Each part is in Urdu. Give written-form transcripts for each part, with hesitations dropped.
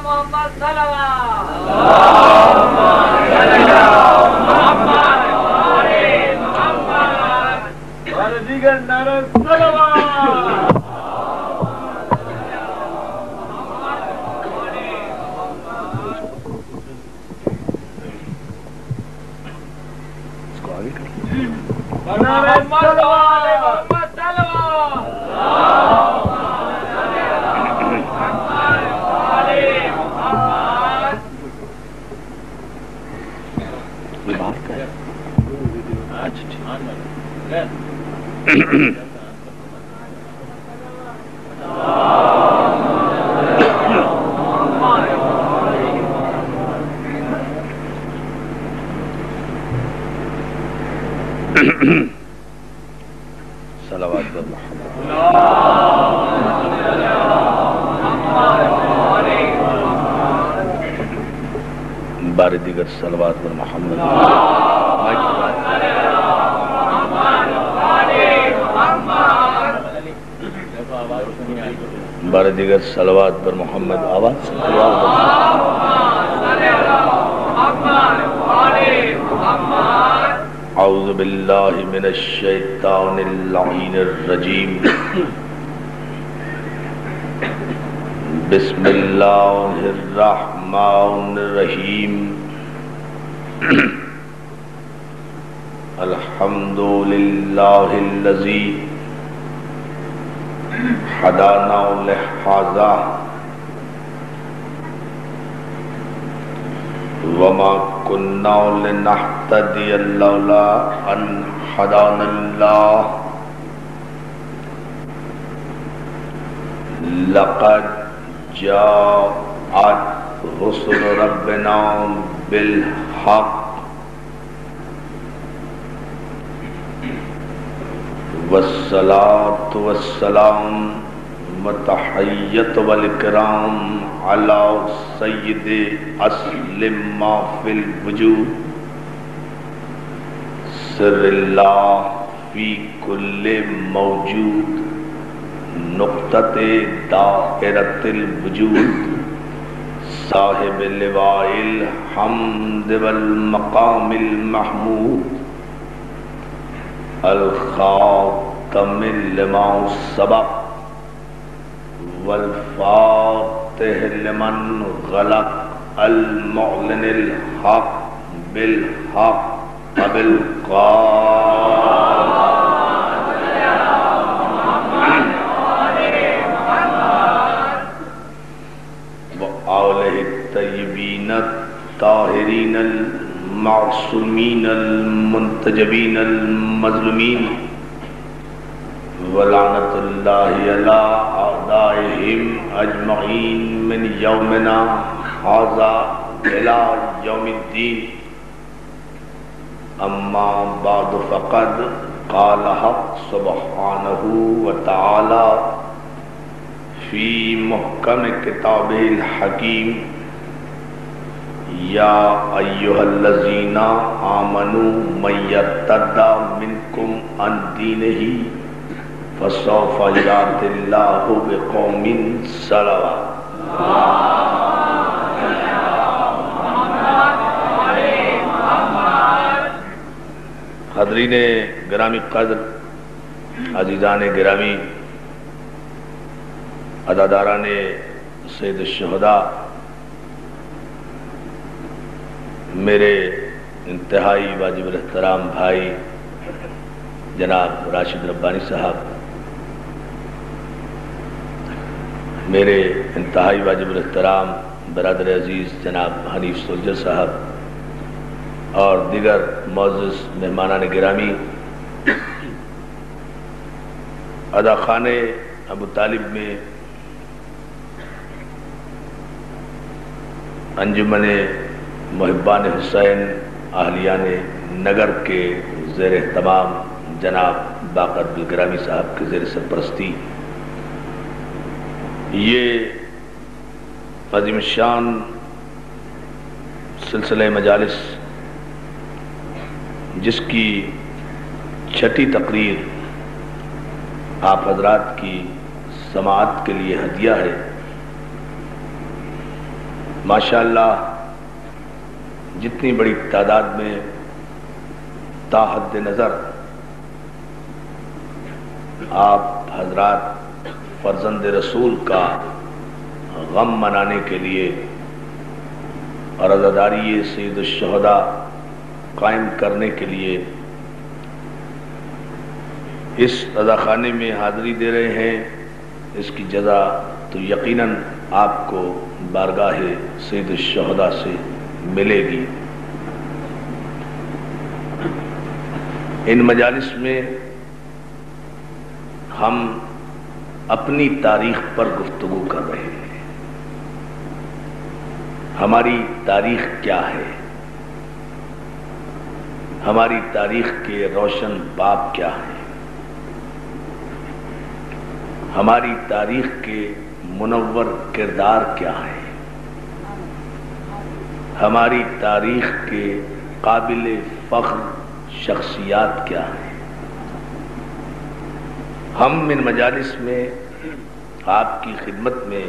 محمد صلوات اور دیگر نعرہ صلوات نعرہ صلوات صلوات محمد بار دیگر صلوات بر محمد بار دیگر صلوات بر محمد آواز اعوذ باللہ من الشیطان اللعین الرجیم بسم اللہ الرحمن الرحیم الحمد للہ الذی ہدانا لہذا وما كنا لنهتدي لولا ان هدانا الله لقد جاءت رسل ربنا بالحق والصلاة والسلام متحیت والکرام علی سید اصل ما فی الوجود سر اللہ فی کل موجود نقطۃ دائرۃ الوجود صاحب لواء الحمد والمقام المحمود الخاتم لما سبق والفاتح لمن غلق المعلن الحق بالحق بالقال وآلہ الطیبین الطاہرین المعصومین المنتجبین المظلومین ولعنت اللہ علی اعدائہم اجمعین من یومنا ھذا الی یوم الدین اما بعد فقد قال حق سبحانہ وتعالی فی محکم کتابہ الحکیم یا ایھا الذین آمنوا من یرتد منکم عن دینہ فسوف یأتی اللہ بقوم صلوات حاضرین گرامی قدر عزیزان گرامی عزاداران سید الشہداء میرے انتہائی واجب الاحترام بھائی جناب راشد ربانی صاحب میرے انتہائی واجب الاحترام برادر عزیز جناب حنیف سولجر صاحب اور دیگر معزز مہمانان گرامی ادا خانے ابو طالب میں انجمن محبان حسین اہلیان نگر کے زیر اہتمام جناب باقر عبدالگرامی صاحب کے زیر سرپرستی یہ عظیم شان سلسلہ مجالس جس کی چھٹی تقریر آپ حضرات کی سماعت کے لیے ہدیہ ہے، ماشاءاللہ جتنی بڑی تعداد میں تا حد نظر آپ حضرات فرزند رسول کا غم منانے کے لیے اور عزاداری سید الشہداء قائم کرنے کے لیے اس عزاخانے میں حاضری دے رہے ہیں، اس کی جزا تو یقیناً آپ کو بارگاہ سید الشہداء سے ملے گی۔ ان مجالس میں ہم اپنی تاریخ پر گفتگو کر رہے ہیں۔ ہماری تاریخ کیا ہے؟ ہماری تاریخ کے روشن باب کیا ہیں؟ ہماری تاریخ کے منور کردار کیا ہیں؟ ہماری تاریخ کے قابل فخر شخصیات کیا ہیں؟ ہم ان مجالس میں آپ کی خدمت میں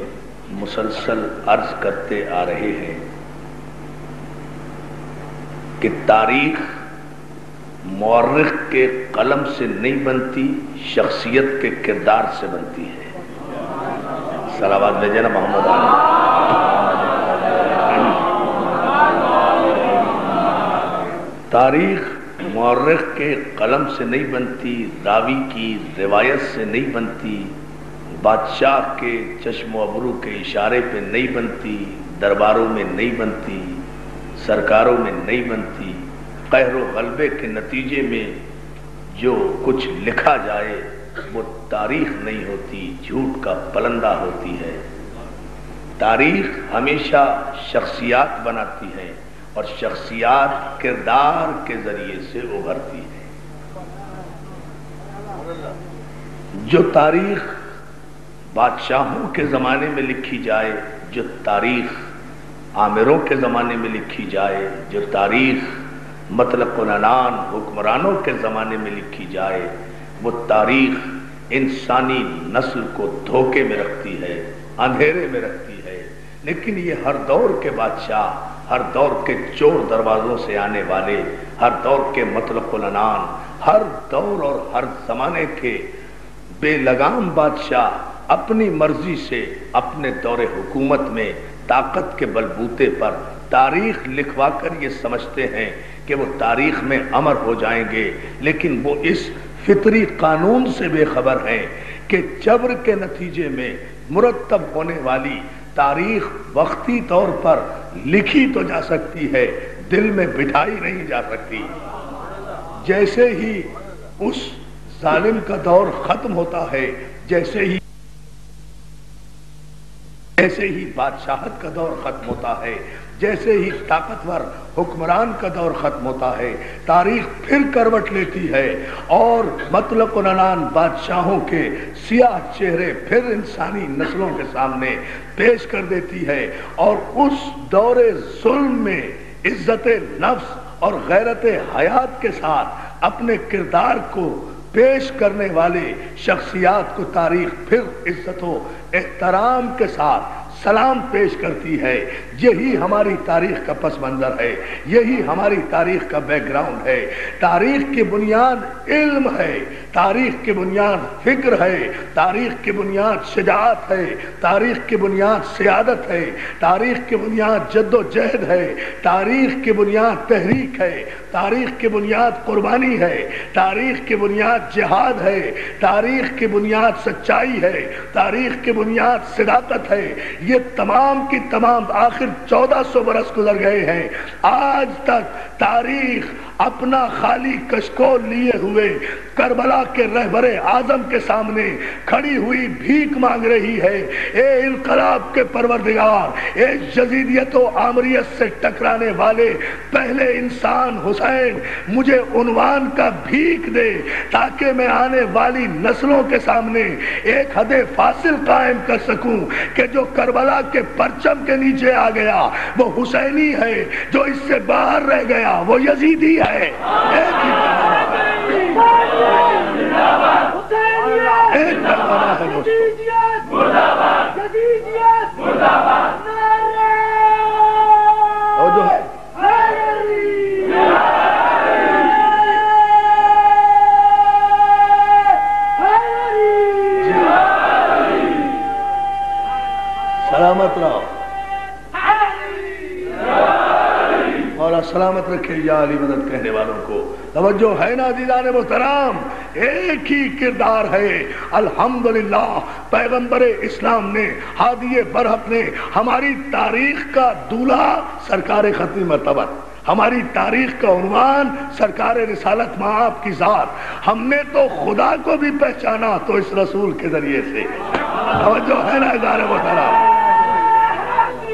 مسلسل عرض کرتے آ رہے ہیں کہ تاریخ مورخ کے قلم سے نہیں بنتی، شخصیت کے کردار سے بنتی ہے۔ صلوات بھیجے نا محمد علی۔ تاریخ مورخ کے قلم سے نہیں بنتی، راوی کی روایت سے نہیں بنتی، بادشاہ کے چشم و ابرو کے اشارے پہ نہیں بنتی، درباروں میں نہیں بنتی، سرکاروں میں نہیں بنتی، قہر و غلبے کے نتیجے میں جو کچھ لکھا جائے وہ تاریخ نہیں ہوتی، جھوٹ کا پلندہ ہوتی ہے۔ تاریخ ہمیشہ شخصیات بناتی ہے اور شخصیات کردار کے ذریعے سے ابھرتی ہے۔ جو تاریخ بادشاہوں کے زمانے میں لکھی جائے، جو تاریخ آمروں کے زمانے میں لکھی جائے، جو تاریخ مطلق العنان حکمرانوں کے زمانے میں لکھی جائے، وہ تاریخ انسانی نسل کو دھوکے میں رکھتی ہے، اندھیرے میں رکھتی ہے۔ لیکن یہ ہر دور کے بادشاہ، ہر دور کے چور دروازوں سے آنے والے، ہر دور کے مطلق العنان، ہر دور اور ہر زمانے کے بے لگام بادشاہ اپنی مرضی سے اپنے دور حکومت میں طاقت کے بلبوتے پر تاریخ لکھوا کر یہ سمجھتے ہیں کہ وہ تاریخ میں امر ہو جائیں گے، لیکن وہ اس فطری قانون سے بے خبر ہیں کہ جبر کے نتیجے میں مرتب ہونے والی تاریخ وقتی طور پر لکھی تو جا سکتی ہے، دل میں بٹھائی نہیں جا سکتی۔ جیسے ہی اس ظالم کا دور ختم ہوتا ہے، جیسے ہی بادشاہت کا دور ختم ہوتا ہے، جیسے ہی طاقتور حکمران کا دور ختم ہوتا ہے، تاریخ پھر کروٹ لیتی ہے اور مطلق العنان بادشاہوں کے سیاہ چہرے پھر انسانی نسلوں کے سامنے پیش کر دیتی ہے، اور اس دور ظلم میں عزت نفس اور غیرت حیات کے ساتھ اپنے کردار کو پیش کرنے والے شخصیات کو تاریخ پھر عزت و احترام کے ساتھ سلام پیش کرتی ہے۔ یہی ہماری تاریخ کا پس منظر ہے، یہی ہماری تاریخ کا بیک گراؤنڈ ہے۔ تاریخ کی بنیاد علم ہے، تاریخ کی بنیاد فکر ہے، تاریخ کی بنیاد شجاعت ہے، تاریخ کی بنیاد سیادت ہے، تاریخ کی بنیاد جد و جہد ہے، تاریخ کی بنیاد تحریک ہے، تاریخ کی بنیاد قربانی ہے، تاریخ کی بنیاد جہاد ہے، تاریخ کی بنیاد سچائی ہے، تاریخ کی بنیاد صداقت ہے۔ یہ تمام کی تمام آخر 1400 برس گزر گئے ہیں، آج تک تاریخ اپنا خالی کشکول لیے ہوئے کربلا کے رہبر اعظم کے سامنے کھڑی ہوئی بھیک مانگ رہی ہے، اے انقلاب کے پروردگار، اے یزیدیت و آمریت سے ٹکرانے والے پہلے انسان حسین، مجھے عنوان کا بھیک دے تاکہ میں آنے والی نسلوں کے سامنے ایک حد فاصل قائم کر سکوں کہ جو کربلا کے پرچم کے نیچے آ گیا وہ حسینی ہے، جو اس سے باہر رہ گیا وہ یزیدی ہے۔ ایک پیغام ہے دوستو، اور سلامت رکھے یا علی مدد کہنے والوں کو۔ توجہ ہے نا عزیزان محترم، ایک ہی کردار ہے۔ الحمدللہ پیغمبر اسلام نے، ہادی برحق نے، ہماری تاریخ کا دولہا سرکار ختم مرتبہ، ہماری تاریخ کا عنوان سرکار رسالت مآب کی ذات۔ ہم نے تو خدا کو بھی پہچانا تو اس رسول کے ذریعے سے۔ توجہ ہے نا عزیزان محترم،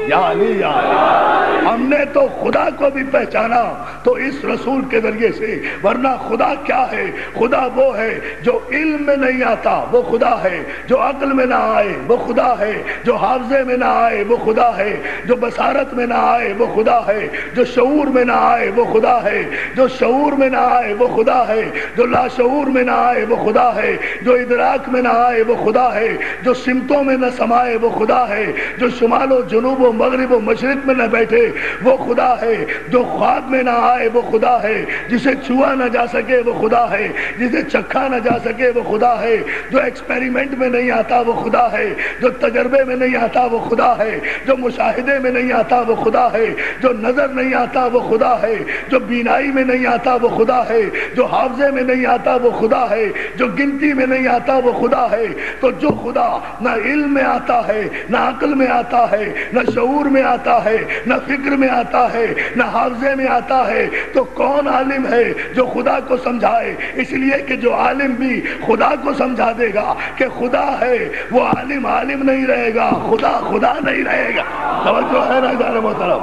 یا علی یا علی، ہم نے تو خدا کو بھی پہچانا تو اس رسول کے ذریعے سے۔ ورنہ خدا کیا ہے؟ خدا وہ ہے جو علم میں نہیں آتا وہ خدا ہے، جو عقل میں نہ آئے وہ خدا ہے، جو حافظے میں نہ آئے وہ خدا ہے، جو بصارت میں نہ آئے وہ خدا ہے، جو شعور میں نہ آئے وہ خدا ہے، جو شعور میں نہ آئے وہ خدا ہے، جو لاشعور میں نہ آئے وہ خدا ہے، جو ادراک میں نہ آئے وہ خدا ہے، جو سمتوں میں نہ سمائے وہ خدا ہے، جو شمال و جنوب و مغرب و مشرق میں نہ بیٹھے وہ خدا ہے، جو خواب میں نہ آئے وہ خدا ہے، جسے چھوا نہ جا سکے وہ خدا ہے، جسے چکھا نہ جا سکے وہ خدا ہے، جو ایکسپیریمنٹ میں نہیں آتا وہ خدا ہے، جو تجربے میں نہیں آتا وہ خدا ہے، جو مشاہدے میں نہیں آتا وہ خدا ہے، جو نظر نہیں آتا وہ خدا ہے، جو بینائی میں نہیں آتا وہ خدا ہے، جو حافظے میں نہیں آتا وہ خدا ہے، جو گنتی میں نہیں آتا وہ خدا ہے۔ تو جو خدا نہ علم میں آتا ہے، نہ عقل میں آتا ہے، نہ شعور میں آتا ہے، نہ فکر میں آتا ہے، نہ حافظے میں آتا ہے، تو کون عالم ہے جو خدا کو سمجھائے؟ اس لیے کہ جو عالم بھی خدا کو سمجھا دے گا کہ خدا ہے، وہ عالم عالم نہیں رہے گا، خدا خدا نہیں رہے گا۔ توجہ ہے نا جان محترم،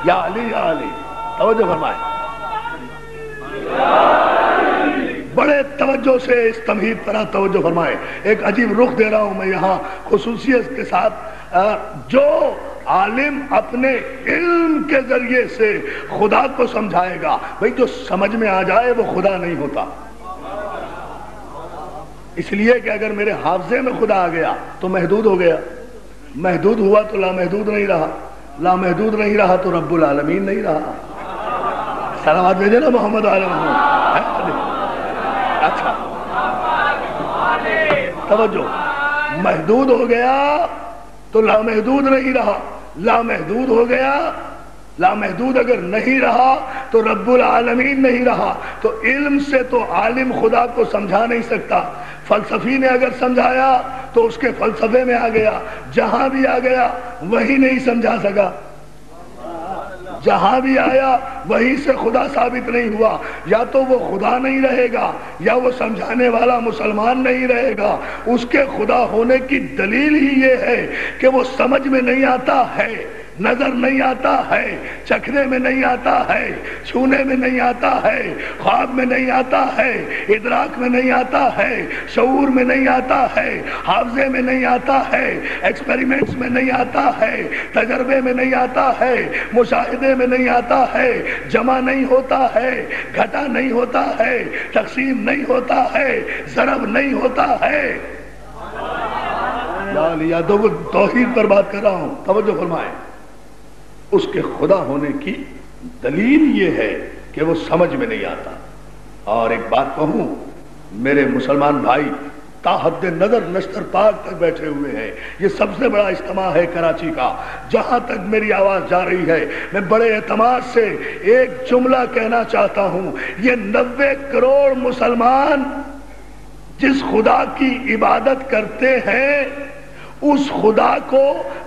یا علی یا علی، توجہ فرمائیں، بڑے توجہ سے اس تمہید پر توجہ فرمائیں۔ ایک عجیب رخ دے رہا ہوں میں یہاں خصوصیت کے ساتھ۔ جو عالم اپنے علم کے ذریعے سے خدا کو سمجھائے گا، بھئی جو سمجھ میں آ جائے وہ خدا نہیں ہوتا۔ اس لیے کہ اگر میرے حافظے میں خدا آ گیا تو محدود ہو گیا، محدود ہوا تو لامحدود نہیں رہا، لامحدود نہیں رہا تو رب العالمین نہیں رہا۔ سلامات بھیجے نا محمد عالم۔ اچھا توجہ، محدود ہو گیا تو لامحدود نہیں رہا، لامحدود ہو گیا، لامحدود اگر نہیں رہا تو رب العالمین نہیں رہا۔ تو علم سے تو عالم خدا کو سمجھا نہیں سکتا، فلسفی نے اگر سمجھایا تو اس کے فلسفے میں آ گیا، جہاں بھی آ گیا وہی نہیں سمجھا سکا، جہاں بھی آیا وہیں سے خدا ثابت نہیں ہوا۔ یا تو وہ خدا نہیں رہے گا یا وہ سمجھانے والا مسلمان نہیں رہے گا۔ اس کے خدا ہونے کی دلیل ہی یہ ہے کہ وہ سمجھ میں نہیں آتا ہے، نظر نہیں آتا ہے، چکھنے میں نہیں آتا ہے، چھونے میں نہیں آتا ہے، خواب میں نہیں آتا ہے، ادراک میں نہیں آتا ہے، شعور میں نہیں آتا ہے، حافظے میں نہیں آتا ہے، ایکسپیریمنٹس میں نہیں آتا ہے، تجربے میں نہیں آتا ہے، مشاہدے میں نہیں آتا ہے، جمع نہیں ہوتا ہے، گھٹا نہیں ہوتا ہے، تقسیم نہیں ہوتا ہے، ضرب نہیں ہوتا ہے۔ یا توحید پر بات کر رہا ہوں، توجہ فرمائیں۔ اس کے خدا ہونے کی دلیل یہ ہے کہ وہ سمجھ میں نہیں آتا۔ اور ایک بات کہوں، میرے مسلمان بھائی تا حد نظر نشتر پاک تک بیٹھے ہوئے ہیں، یہ سب سے بڑا اجتماع ہے کراچی کا، جہاں تک میری آواز جا رہی ہے میں بڑے اعتماد سے ایک جملہ کہنا چاہتا ہوں۔ یہ 90 کروڑ مسلمان جس خدا کی عبادت کرتے ہیں اس خدا کو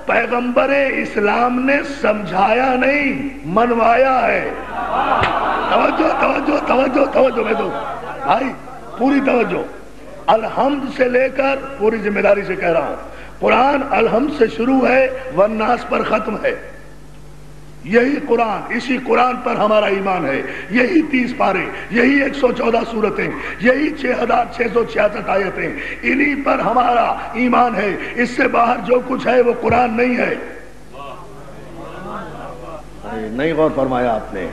پیغمبر اسلام نے سمجھایا نہیں، منوایا ہے۔ توجہ توجہ توجہ توجہ میں دو بھائی، پوری توجہ۔ الحمد سے لے کر، پوری ذمہ داری سے کہہ رہا ہوں، قرآن الحمد سے شروع ہے والناس پر ختم ہے۔ یہی قرآن، اسی قرآن پر ہمارا ایمان ہے، یہی 30 پارے، یہی 114 سورتیں، یہی 6666 آیتیں، انہی پر ہمارا ایمان ہے۔ اس سے باہر جو کچھ ہے وہ قرآن نہیں ہے۔ نہیں غور فرمایا آپ نے،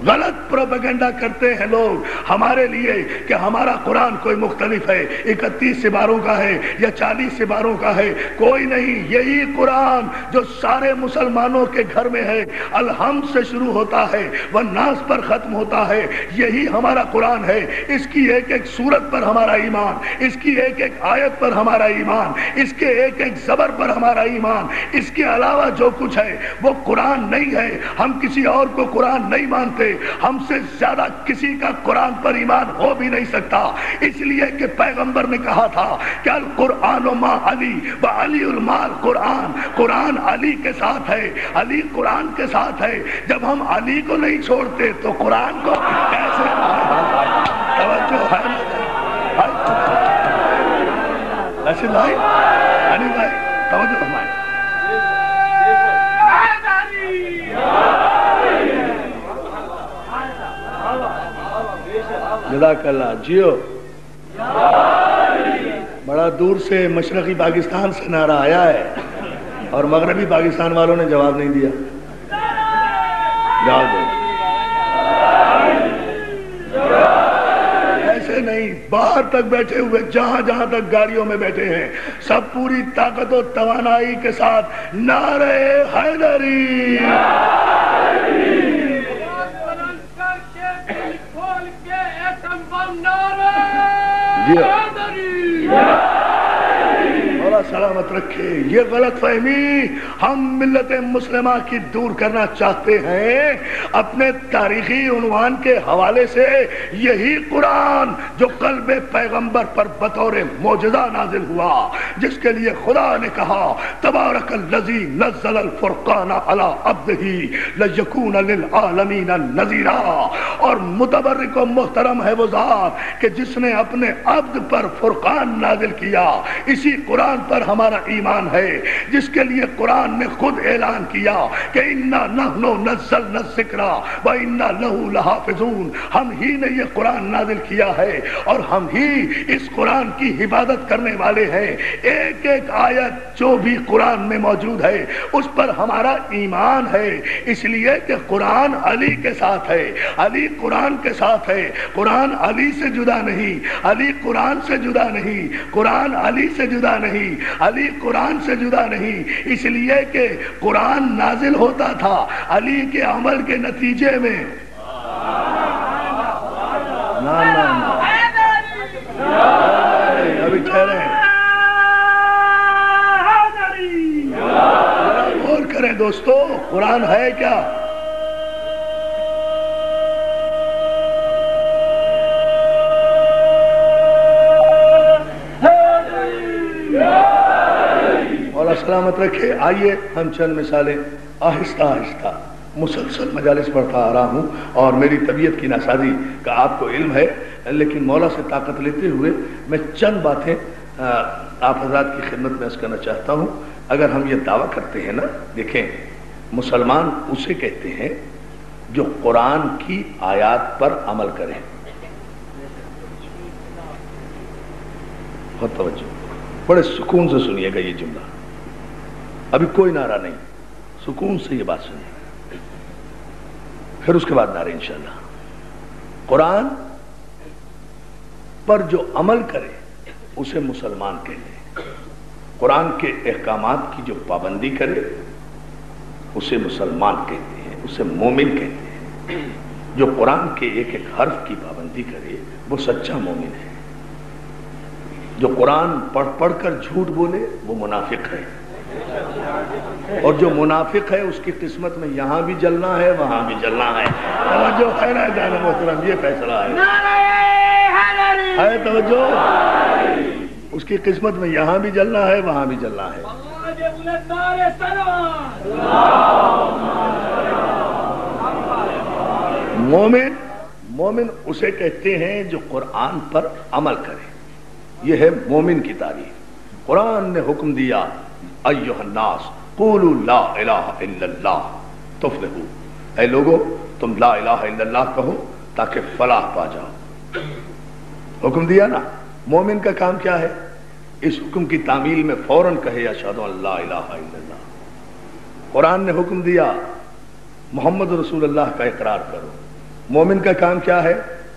غلط پروپیگنڈا کرتے ہیں لوگ ہمارے لیے کہ ہمارا قرآن کوئی مختلف ہے، 31 سپاروں کا ہے یا 40 سپاروں کا ہے. کوئی نہیں، یہی قرآن جو سارے مسلمانوں کے گھر میں ہے، الحمد سے شروع ہوتا ہے والناس پر ختم ہوتا ہے، یہی ہمارا قرآن ہے. اس کی ایک ایک سورت پر ہمارا ایمان، اس کی ایک ایک آیت پر ہمارا ایمان، اس کے ایک ایک زبر پر ہمارا ایمان. اس کے علاوہ جو کچھ ہے وہ قرآن نہیں ہے. ہم کسی اور کو قرآن نہیں مانتے، ہم سے زیادہ کسی کا قرآن پر ایمان ہو بھی نہیں سکتا، اس لیے کہ پیغمبر نے کہا تھا کہ القرآن ما علی و علی المال قرآن. قرآن علی کے ساتھ ہے، علی قرآن کے ساتھ ہے. جب ہم علی کو نہیں چھوڑتے تو قرآن کو کیسے؟ توجہ ہے رشید بھائی، علی بھائی، توجہ فرمائیں. جزاک اللہ. جیو بڑا دور سے مشرقی پاکستان سے نعرہ آیا ہے اور مغربی پاکستان والوں نے جواب نہیں دیا. جواب دو. ایسے نہیں، باہر تک بیٹھے ہوئے، جہاں جہاں تک گاڑیوں میں بیٹھے ہیں، سب پوری طاقت و توانائی کے ساتھ نعرہ حیدری. مولا سلامت رکھے. یہ غلط فہمی ہم ملت مسلمہ کی دور کرنا چاہتے ہیں اپنے تاریخی عنوان کے حوالے سے. یہی قرآن جو قلب پیغمبر پر بطور معجزہ نازل ہوا، جس کے لیے خدا نے کہا تبارک الذی نزل الفرقان علی عبدہ لیکون للعالمین نذیرا. اور متبرک و محترم ہے وہ ذات کہ جس نے اپنے عبد پر فرقان نازل کیا. اسی قرآن پر ہمارا ایمان ہے، جس کے لیے قرآن نے خود اعلان کیا کہ انا نحن نزلنا الذکر و انا لہ لحافظون. ہم ہی نے یہ قرآن نازل کیا ہے اور ہم ہی اس قرآن کی حفاظت کرنے والے ہیں. ایک ایک آیت جو بھی قرآن میں موجود ہے اس پر ہمارا ایمان ہے، اس لیے کہ قرآن علی کے ساتھ ہے، علی قرآن کے ساتھ ہے. قرآن علی سے جدا نہیں، علی قرآن سے جدا نہیں، قرآن علی سے جدا نہیں، علی قرآن سے جدا نہیں. اس لیے کہ قرآن نازل ہوتا تھا علی کے عمل کے نتیجے میں. ابھی ٹھہرے، غور کریں دوستو، قرآن ہے کیا؟ مولا سلامت رکھے. آئیے ہم چند مثالیں آہستہ آہستہ مسلسل مجالس پڑھتا آ رہا ہوں اور میری طبیعت کی ناسازی کا آپ کو علم ہے، لیکن مولا سے طاقت لیتے ہوئے میں چند باتیں آپ حضرات کی خدمت میں عرض کرنا چاہتا ہوں. اگر ہم یہ دعویٰ کرتے ہیں نا، دیکھیں مسلمان اسے کہتے ہیں جو قرآن کی آیات پر عمل کریں. بہت توجہ، بڑے سکون سے سنیے گا یہ جملہ، ابھی کوئی نعرہ نہیں، سکون سے یہ بات سنیے، پھر اس کے بعد نعرے انشاءاللہ. قرآن پر جو عمل کرے اسے مسلمان کہتے ہیں. قرآن کے احکامات کی جو پابندی کرے اسے مسلمان کہتے ہیں، اسے مومن کہتے ہیں. جو قرآن کے ایک ایک حرف کی پابندی کرے وہ سچا مومن ہے. جو قرآن پڑھ پڑھ کر جھوٹ بولے وہ منافق ہے، اور جو منافق ہے اس کی قسمت میں یہاں بھی جلنا ہے وہاں بھی جلنا ہے. توجہ ہے نا جان محترم، یہ فیصلہ ہے توجہ، اس کی قسمت میں یہاں بھی جلنا ہے وہاں بھی جلنا ہے. مومن اسے کہتے ہیں جو قرآن پر عمل کرے. یہ ہے مومن کی تعریف. قرآن نے حکم دیا ایھا الناس قولوا لا الہ الا اللہ تفلحوا. اے لوگو تم لا الہ الا اللہ کہو تاکہ فلاح پا جاؤ. حکم دیا نا. مومن کا کام کیا ہے؟ اس حکم کی تعمیل میں فوراً کہے اشہد ان لا الہ الا اللہ. قرآن نے حکم دیا محمد رسول اللہ کا اقرار کرو. مومن کا کام کیا ہے؟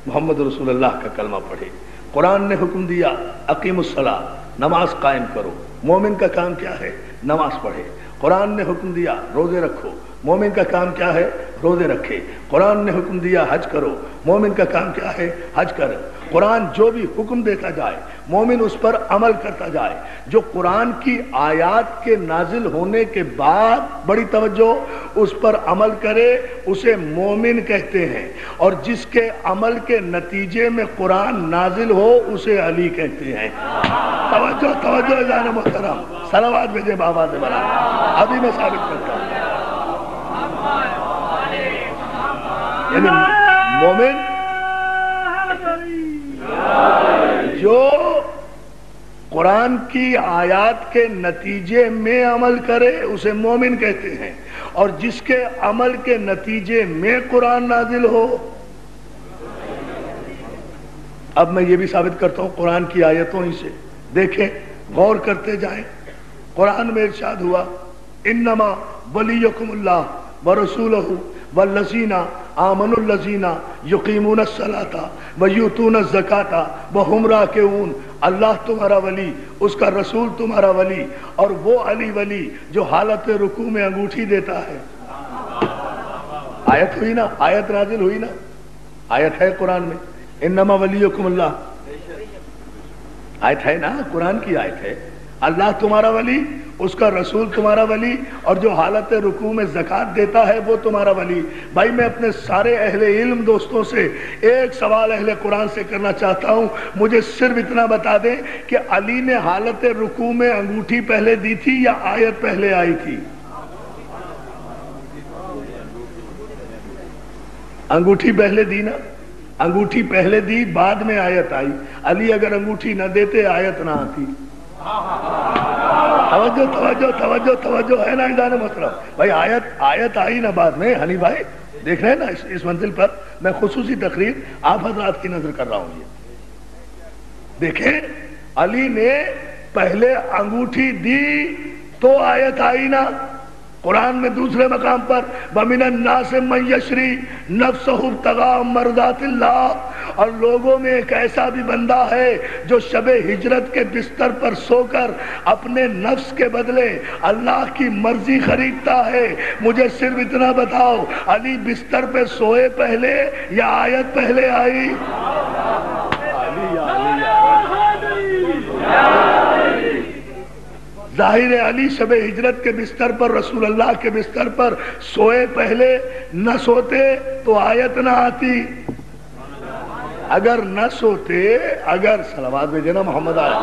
محمد رسول اللہ کا کلمہ پڑھے۔ قرآن نے حکم دیا اقیم الصلاۃ، نماز قائم کرو۔ مومن کا کام کیا ہے؟ نماز پڑھے۔ قرآن نے حکم دیا روزے رکھو۔ مومن کا کام کیا ہے؟ روزے رکھے۔ قرآن نے حکم دیا حج کرو۔ مومن کا کام کیا ہے؟ حج کرو۔ قرآن جو بھی حکم دیتا جائے مومن اس پر عمل کرتا جائے۔ جو قرآن کی آیات کے نازل ہونے کے بعد بڑی توجہ اس پر عمل کرے اسے مومن کہتے ہیں، اور جس کے عمل کے نتیجے میں قرآن نازل ہو اسے علی کہتے ہیں۔ توجہ توجہ جان محترم، صلوات بھیجے بابا سے بڑا، ابھی میں ثابت کرتا ہوں۔ یعنی مومن جو قرآن کی آیات کے نتیجے میں عمل کرے اسے مومن کہتے ہیں، اور جس کے عمل کے نتیجے میں قرآن نازل ہو۔ اب میں یہ بھی ثابت کرتا ہوں قرآن کی آیتوں ہی سے، دیکھیں غور کرتے جائیں۔ قرآن میں ارشاد ہوا انما ولیکم اللہ ورسولہ والذین آمنوا الذین یقیمون الصلاۃ ویؤتون الزکاۃ وہم راکعون۔ اللہ تمہارا ولی، اس کا رسول تمہارا ولی، اور وہ علی ولی جو حالت رکوع میں انگوٹھی دیتا ہے۔ آیت ہوئی نا، آیت نازل ہوئی نا، آیت ہے قرآن میں انما ولیکم اللہ، آیت ہے نا، قرآن کی آیت ہے۔ اللہ تمہارا ولی، اس کا رسول تمہارا ولی، اور جو حالت رکوع میں زکوٰۃ دیتا ہے وہ تمہارا ولی۔ بھائی میں اپنے سارے اہل علم دوستوں سے ایک سوال اہل قرآن سے کرنا چاہتا ہوں، مجھے صرف اتنا بتا دیں کہ علی نے حالت رکوع میں انگوٹھی پہلے دی تھی یا آیت پہلے آئی تھی؟ انگوٹھی پہلے دی نا، انگوٹھی پہلے دی، بعد میں آیت آئی۔ علی اگر انگوٹھی نہ دیتے آیت نہ آتی۔ توجہ توجہ توجہ توجہ ہے نا اذان محترم بھائی، آیت آئی نا بعد میں۔ ہنی بھائی دیکھ رہے ہیں نا اس منزل پر میں خصوصی تقریر آپ حضرات کی نظر کر رہا ہوں۔ یہ دیکھیں علی نے پہلے انگوٹھی دی تو آیت آئی نا۔ قرآن میں دوسرے مقام پر وَمِنَ النَّاسِ مَن يَشْرِي نَفْسَهُ ابْتِغَاءَ مَرْضَاتِ اللَّهِ، اور لوگوں میں ایک ایسا بھی بندہ ہے جو شب ہجرت کے بستر پر سو کر اپنے نفس کے بدلے اللہ کی مرضی خریدتا ہے۔ مجھے صرف اتنا بتاؤ علی بستر پہ سوئے پہلے یا آیت پہلے آئی؟ ظاہر علی شب ہجرت کے بستر پر، رسول اللہ کے بستر پر سوئے پہلے، نہ سوتے تو آیت نہ آتی۔ اگر نہ سوتے، اگر صلوات بھیجے نا محمد آئے۔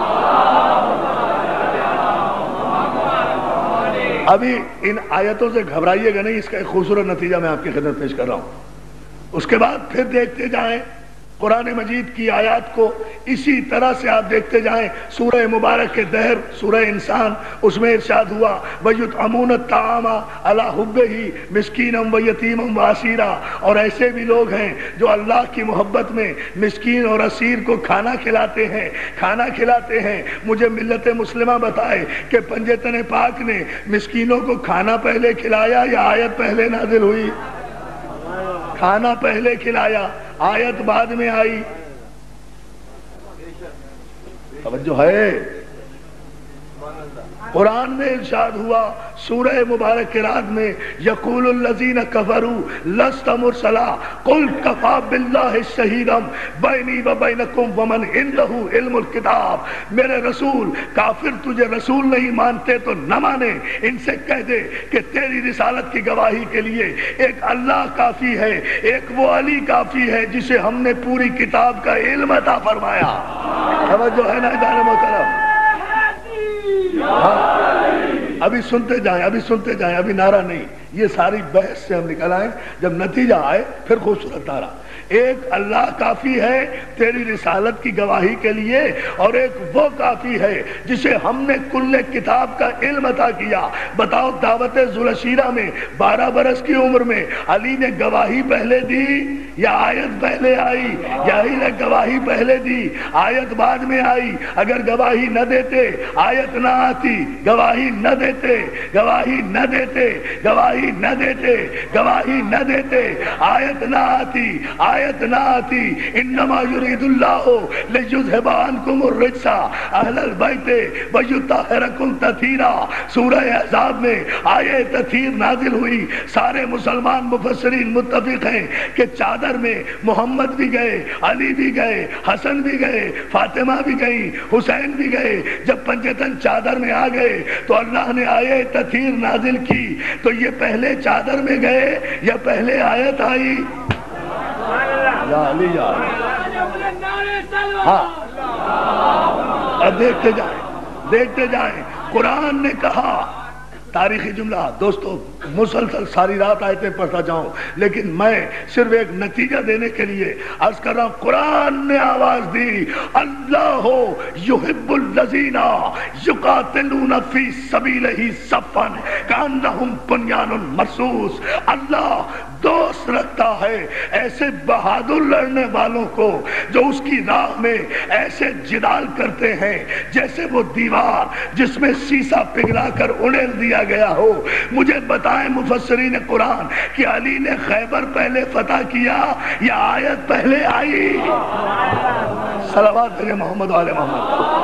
ابھی ان آیتوں سے گھبرائیے گا نہیں، اس کا ایک خوبصورت نتیجہ میں آپ کی خدمت پیش کر رہا ہوں۔ اس کے بعد پھر دیکھتے جائیں قرآن مجید کی آیات کو، اسی طرح سے آپ دیکھتے جائیں سورہ مبارک کے دہر سورہ انسان، اس میں ارشاد ہوا وَيُطْعِمُونَ الطَّعَامَ عَلَىٰ حُبِّهِ مِسْكِينًا وَيَتِيمًا وَأَسِيرًا، اور ایسے بھی لوگ ہیں جو اللہ کی محبت میں مسکین اور اسیر کو کھانا کھلاتے ہیں۔ مجھے ملت مسلمہ بتائے کہ پنجتن پاک نے مسکینوں کو کھانا پہلے کھلایا یا آیت پہلے نازل ہوئی؟ کھانا پہلے کھلایا، آیت بعد میں آئی۔ توجہ ہے؟ قرآن میں ارشاد ہوا سورہ مبارک کے رات میں یقول الذین کفروا لست مرسلا قل کفی باللہ شہیدا بینی و بینکم ومن عندہ علم الکتاب۔ میرے رسول، کافر تجھے رسول نہیں مانتے تو نہ مانے، ان سے کہہ دے کہ تیری رسالت کی گواہی کے لیے ایک اللہ کافی ہے، ایک وہ علی کافی ہے جسے ہم نے پوری کتاب کا علم عطا فرمایا۔ توجہ ہے نا ادارے محترم؟ ابھی سنتے جائیں، ابھی نعرہ نہیں، یہ ساری بحث سے ہم نکل آئیں، جب نتیجہ آئے پھر خوبصورت نعرہ۔ ایک اللہ کافی ہے تیری رسالت کی گواہی کے لیے، اور ایک وہ کافی ہے جسے ہم نے کل کتاب کا علم عطا کیا۔ بتاؤ دعوت ذوالعشیرہ میں 12 برس کی عمر میں علی نے گواہی پہلے دی یا آیت پہلے آئی؟ یہی نے گواہی پہلے دی، آیت بعد میں آئی۔ اگر گواہی نہ دیتے آیت نہ آتی، گواہی نہ دیتے گواہی نہ دیتے، گواہی نہ دیتے، آیت نہ آتی انما یرید اللہ لیذھب عنکم الرجس اہل البیت ویطہرکم تطہیرا۔ سورہ احزاب میں آیے تطہیر نازل ہوئی، سارے مسلمان مفسرین متفق ہیں کہ چادر میں محمد بھی گئے، علی بھی گئے، حسن بھی گئے، فاطمہ بھی گئی، حسین بھی گئے۔ جب پنجتن چادر میں آ گئے تو اللہ نے آیے تطہیر نازل کی۔ تو یہ پہلے چادر میں گئے یا پہلے آیت آئی؟ یا علی یا ہاں، اب دیکھتے جائیں قرآن نے کہا، تاریخی جملہ دوستو مسلسل ساری رات آیتیں پڑھتا جاؤں، لیکن میں صرف ایک نتیجہ دینے کے لیے عرض کر رہا ہوں۔ قرآن نے آواز دی، اللہ یحب الذین یقاتلون فی سبیلہ صفا کانہم بنیان مرصوص۔ اللہ دوست رکھتا ہے ایسے بہادر لڑنے والوں کو جو اس کی راہ میں ایسے جدال کرتے ہیں جیسے وہ دیوار جس میں سیسا پگھلا کر اڑیل دیا گیا ہو۔ مجھے بتائیں مفسرین قرآن کہ علی نے خیبر پہلے فتح کیا یا آیت پہلے آئی؟ صلوات علی محمد و آل محمد۔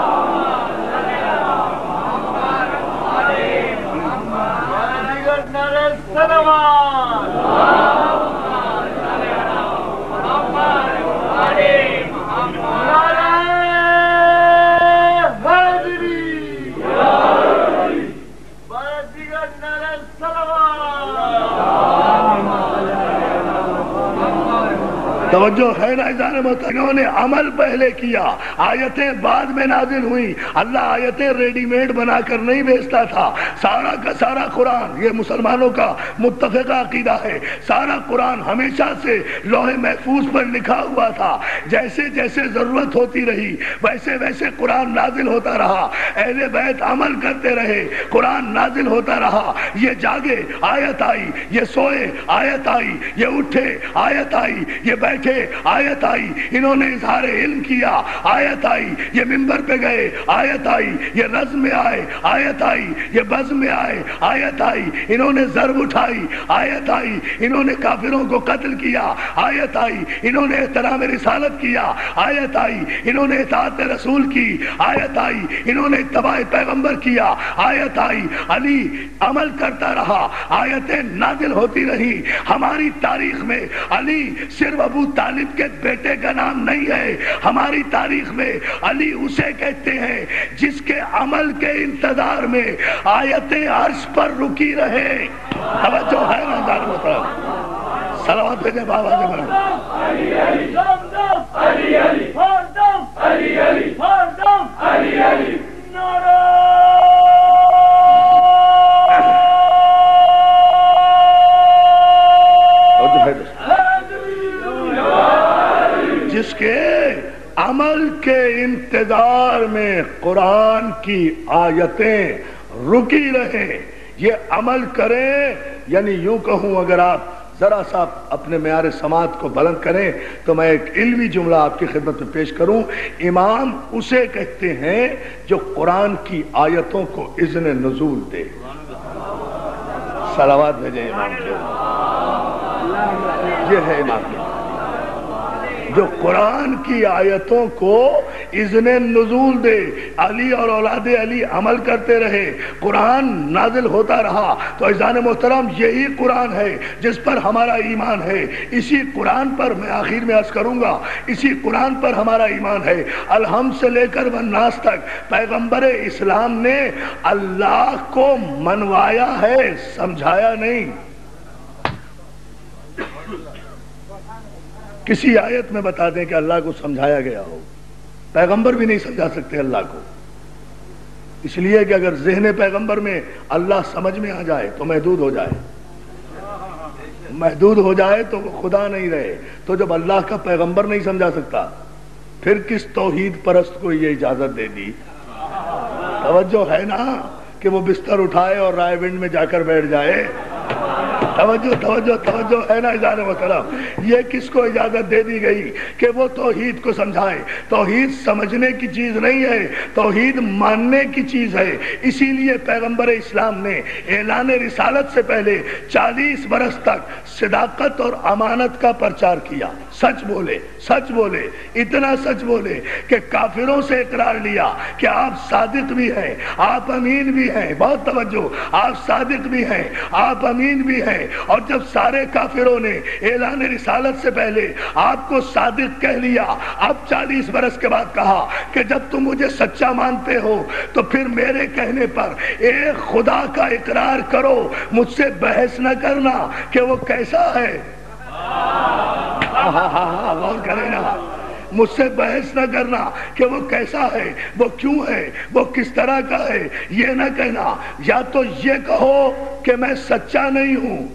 توجہ ہے نا اذان محترم؟ انہوں نے عمل پہلے کیا، آیتیں بعد میں نازل ہوئی۔ اللہ آیتیں ریڈی میڈ بنا کر نہیں بھیجتا تھا۔ سارا کا سارا قرآن، یہ مسلمانوں کا متفقہ عقیدہ ہے، سارا قرآن ہمیشہ سے لوح محفوظ پر لکھا ہوا تھا۔ جیسے جیسے ضرورت ہوتی رہی ویسے ویسے قرآن نازل ہوتا رہا، اہل بیت عمل کرتے رہے، قرآن نازل ہوتا رہا۔ یہ جاگے آیت آئی، یہ سوئے آیت آئی، یہ اٹھے آیت آئی، یہ بیٹھے آیت آئی، انہوں نے اظہار علم کیا آیت آئی، یہ منبر پہ گئے آیت آئی، یہ رزم میں آئے آیت آئی، یہ بزم میں آئے آیت آئی، انہوں نے ضرب اٹھائی آیت آئی، انہوں نے کافروں کو قتل کیا آیت آئی، انہوں نے احترام رسالت کیا آیت آئی، انہوں نے اطاعت رسول کی آیت آئی، انہوں نے اتباع پیغمبر کیا آیت آئی۔ علی عمل کرتا رہا، آیتیں نازل ہوتی رہی۔ ہماری تاریخ میں علی صرف ابو طالب کے بیٹے کا نام نہیں ہے، ہماری تاریخ میں علی اسے کہتے ہیں جس کے عمل کے انتظار میں آیتیں عرش پر رکی رہے۔ توجہ ہے نا جان محترم؟ صلوات بھیجے بابا کے بارے علی علی علی علی علی علی علی جس کے عمل کے انتظار میں قرآن کی آیتیں رکی رہے، یہ عمل کریں، یعنی یوں کہوں اگر آپ ذرا سا اپنے معیار سماعت کو بلند کریں تو میں ایک علمی جملہ آپ کی خدمت میں پیش کروں۔ امام اسے کہتے ہیں جو قرآن کی آیتوں کو اذن نزول دے۔ صلوات بھیجیں امام کے، یہ ہے امام کے، جو قرآن کی آیتوں کو اذن نزول دے۔ علی اور اولاد علی عمل کرتے رہے، قرآن نازل ہوتا رہا۔ تو عزیزان محترم یہی قرآن ہے جس پر ہمارا ایمان ہے، اسی قرآن پر میں آخر میں عرض کروں گا، اسی قرآن پر ہمارا ایمان ہے۔ الحمد سے لے کر والناس تک پیغمبر اسلام نے اللہ کو منوایا ہے، سمجھایا نہیں۔ کسی آیت میں بتا دیں کہ اللہ کو سمجھایا گیا ہو، پیغمبر بھی نہیں سمجھا سکتے اللہ کو، اس لیے کہ اگر ذہن پیغمبر میں اللہ سمجھ میں آ جائے تو محدود ہو جائے، محدود ہو جائے تو وہ خدا نہیں رہے۔ تو جب اللہ کا پیغمبر نہیں سمجھا سکتا پھر کس توحید پرست کو یہ اجازت دے دی؟ توجہ ہے نا کہ وہ بستر اٹھائے اور رائے ونڈ میں جا کر بیٹھ جائے؟ توجہ توجہ توجہ ہے نا عزیزان محترم. یہ کس کو اجازت دے دی گئی کہ وہ توحید کو سمجھائے؟ توحید سمجھنے کی چیز نہیں ہے، توحید ماننے کی چیز ہے. اسی لیے پیغمبر اسلام نے اعلان رسالت سے پہلے 40 برس تک صداقت اور امانت کا پرچار کیا. سچ بولے، سچ بولے، اتنا سچ بولے کہ کافروں سے اقرار لیا کہ آپ صادق بھی ہیں، آپ امین بھی ہیں. بہت توجہ، آپ صادق بھی ہیں، آپ امین بھی ہیں. اور جب سارے کافروں نے اعلان رسالت سے پہلے آپ کو صادق کہہ لیا، اب 40 برس کے بعد کہا کہ جب تم مجھے سچا مانتے ہو تو پھر میرے کہنے پر ایک خدا کا اقرار کرو، مجھ سے بحث نہ کرنا کہ وہ کیسا ہے. غور کریں نا، مجھ سے بحث نہ کرنا کہ وہ کیسا ہے، وہ کیوں ہے، وہ کس طرح کا ہے. یہ نہ کہنا، یا تو یہ کہو کہ میں سچا نہیں ہوں.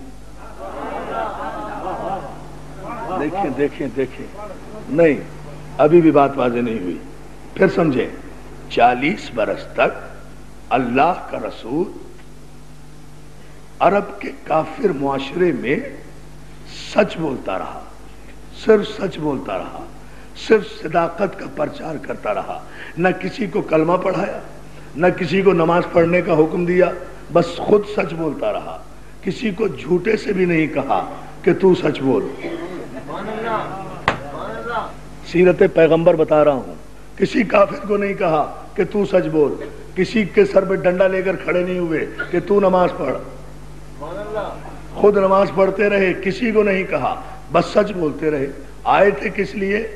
دیکھیں دیکھیں دیکھیں، نہیں ابھی بھی بات واضح نہیں ہوئی. پھر سمجھیں، 40 برس تک اللہ کا رسول عرب کے کافر معاشرے میں سچ بولتا رہا، صرف سچ بولتا رہا، صرف صداقت کا پرچار کرتا رہا. نہ کسی کو کلمہ پڑھایا، نہ کسی کو نماز پڑھنے کا حکم دیا، بس خود سچ بولتا رہا. کسی کو جھوٹے سے بھی نہیں کہا کہ تو سچ بول. سیرت پیغمبر بتا رہا ہوں. کسی کافر کو نہیں کہا کہ تو سچ بول. کسی کے سر پہ ڈنڈا لے کر کھڑے نہیں ہوئے کہ تو نماز پڑھ. خود نماز پڑھتے رہے، کسی کو نہیں کہا، بس سچ بولتے رہے. آئے تھے کس لیے؟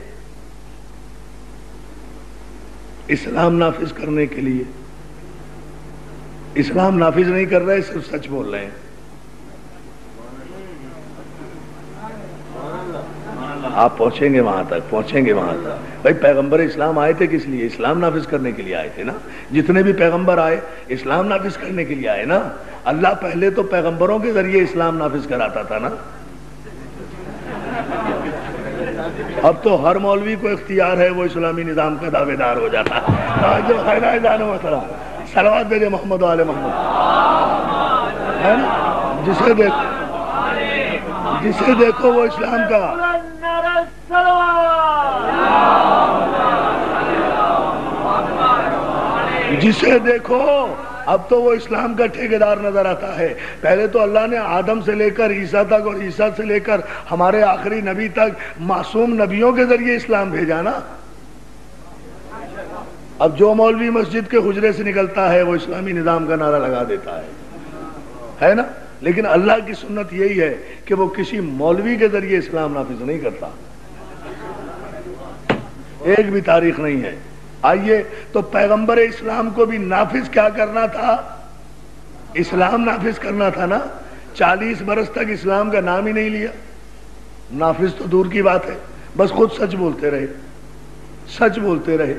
اسلام نافذ کرنے کے لیے. اسلام نافذ نہیں کر رہے، صرف سچ بول رہے ہیں. آپ پہنچیں گے وہاں تک، پہنچیں گے وہاں تک. بھائی پیغمبر اسلام آئے تھے کس لیے؟ اسلام نافذ کرنے کے لیے آئے تھے نا. جتنے بھی پیغمبر آئے اسلام نافذ کرنے کے لیے آئے نا. اللہ پہلے تو پیغمبروں کے ذریعے اسلام نافذ کراتا تھا نا. اب تو ہر مولوی کو اختیار ہے، وہ اسلامی نظام کا دعوے دار ہو جاتا ہے. جو خیر جانو مسئلہ صلوات بھیجے محمد و آل محمد، ہے نا؟ جسے دیکھو وہ اسلام کا. جسے دیکھو اب تو وہ اسلام کا ٹھیکیدار نظر آتا ہے. پہلے تو اللہ نے آدم سے لے کر عیسیٰ تک اور عیسیٰ سے لے کر ہمارے آخری نبی تک معصوم نبیوں کے ذریعے اسلام بھیجا نا. اب جو مولوی مسجد کے حجرے سے نکلتا ہے وہ اسلامی نظام کا نعرہ لگا دیتا ہے نا. لیکن اللہ کی سنت یہی ہے کہ وہ کسی مولوی کے ذریعے اسلام نافذ نہیں کرتا. ایک بھی تاریخ نہیں ہے. آئیے تو پیغمبر اسلام کو بھی نافذ کیا کرنا تھا؟ اسلام نافذ کرنا تھا نا. 40 برس تک اسلام کا نام ہی نہیں لیا. نافذ تو دور کی بات ہے، بس خود سچ بولتے رہے، سچ بولتے رہے.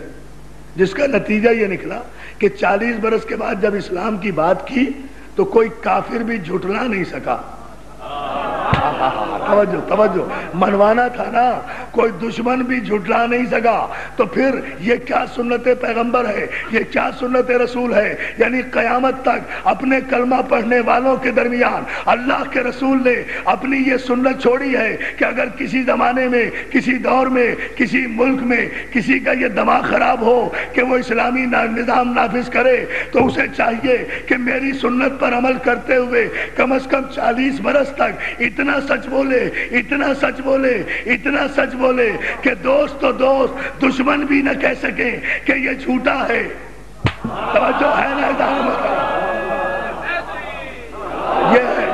جس کا نتیجہ یہ نکلا کہ 40 برس کے بعد جب اسلام کی بات کی تو کوئی کافر بھی جھٹلا نہیں سکا. توجہ توجہ، منوانا تھا نا. کوئی دشمن بھی جھٹلا نہیں سکا. تو پھر یہ کیا سنت پیغمبر ہے، یہ کیا سنت رسول ہے؟ یعنی قیامت تک اپنے کلمہ پڑھنے والوں کے درمیان اللہ کے رسول نے اپنی یہ سنت چھوڑی ہے کہ اگر کسی زمانے میں، کسی دور میں، کسی ملک میں کسی کا یہ دماغ خراب ہو کہ وہ اسلامی نظام نافذ کرے تو اسے چاہیے کہ میری سنت پر عمل کرتے ہوئے کم از کم 40 برس تک اتنا سچ بولے، اتنا سچ بولے، اتنا سچ بولے کہ دوست تو دوست، دشمن بھی نہ کہہ سکیں کہ یہ جھوٹا ہے. توجہ ہے نا؟ یہ ہے.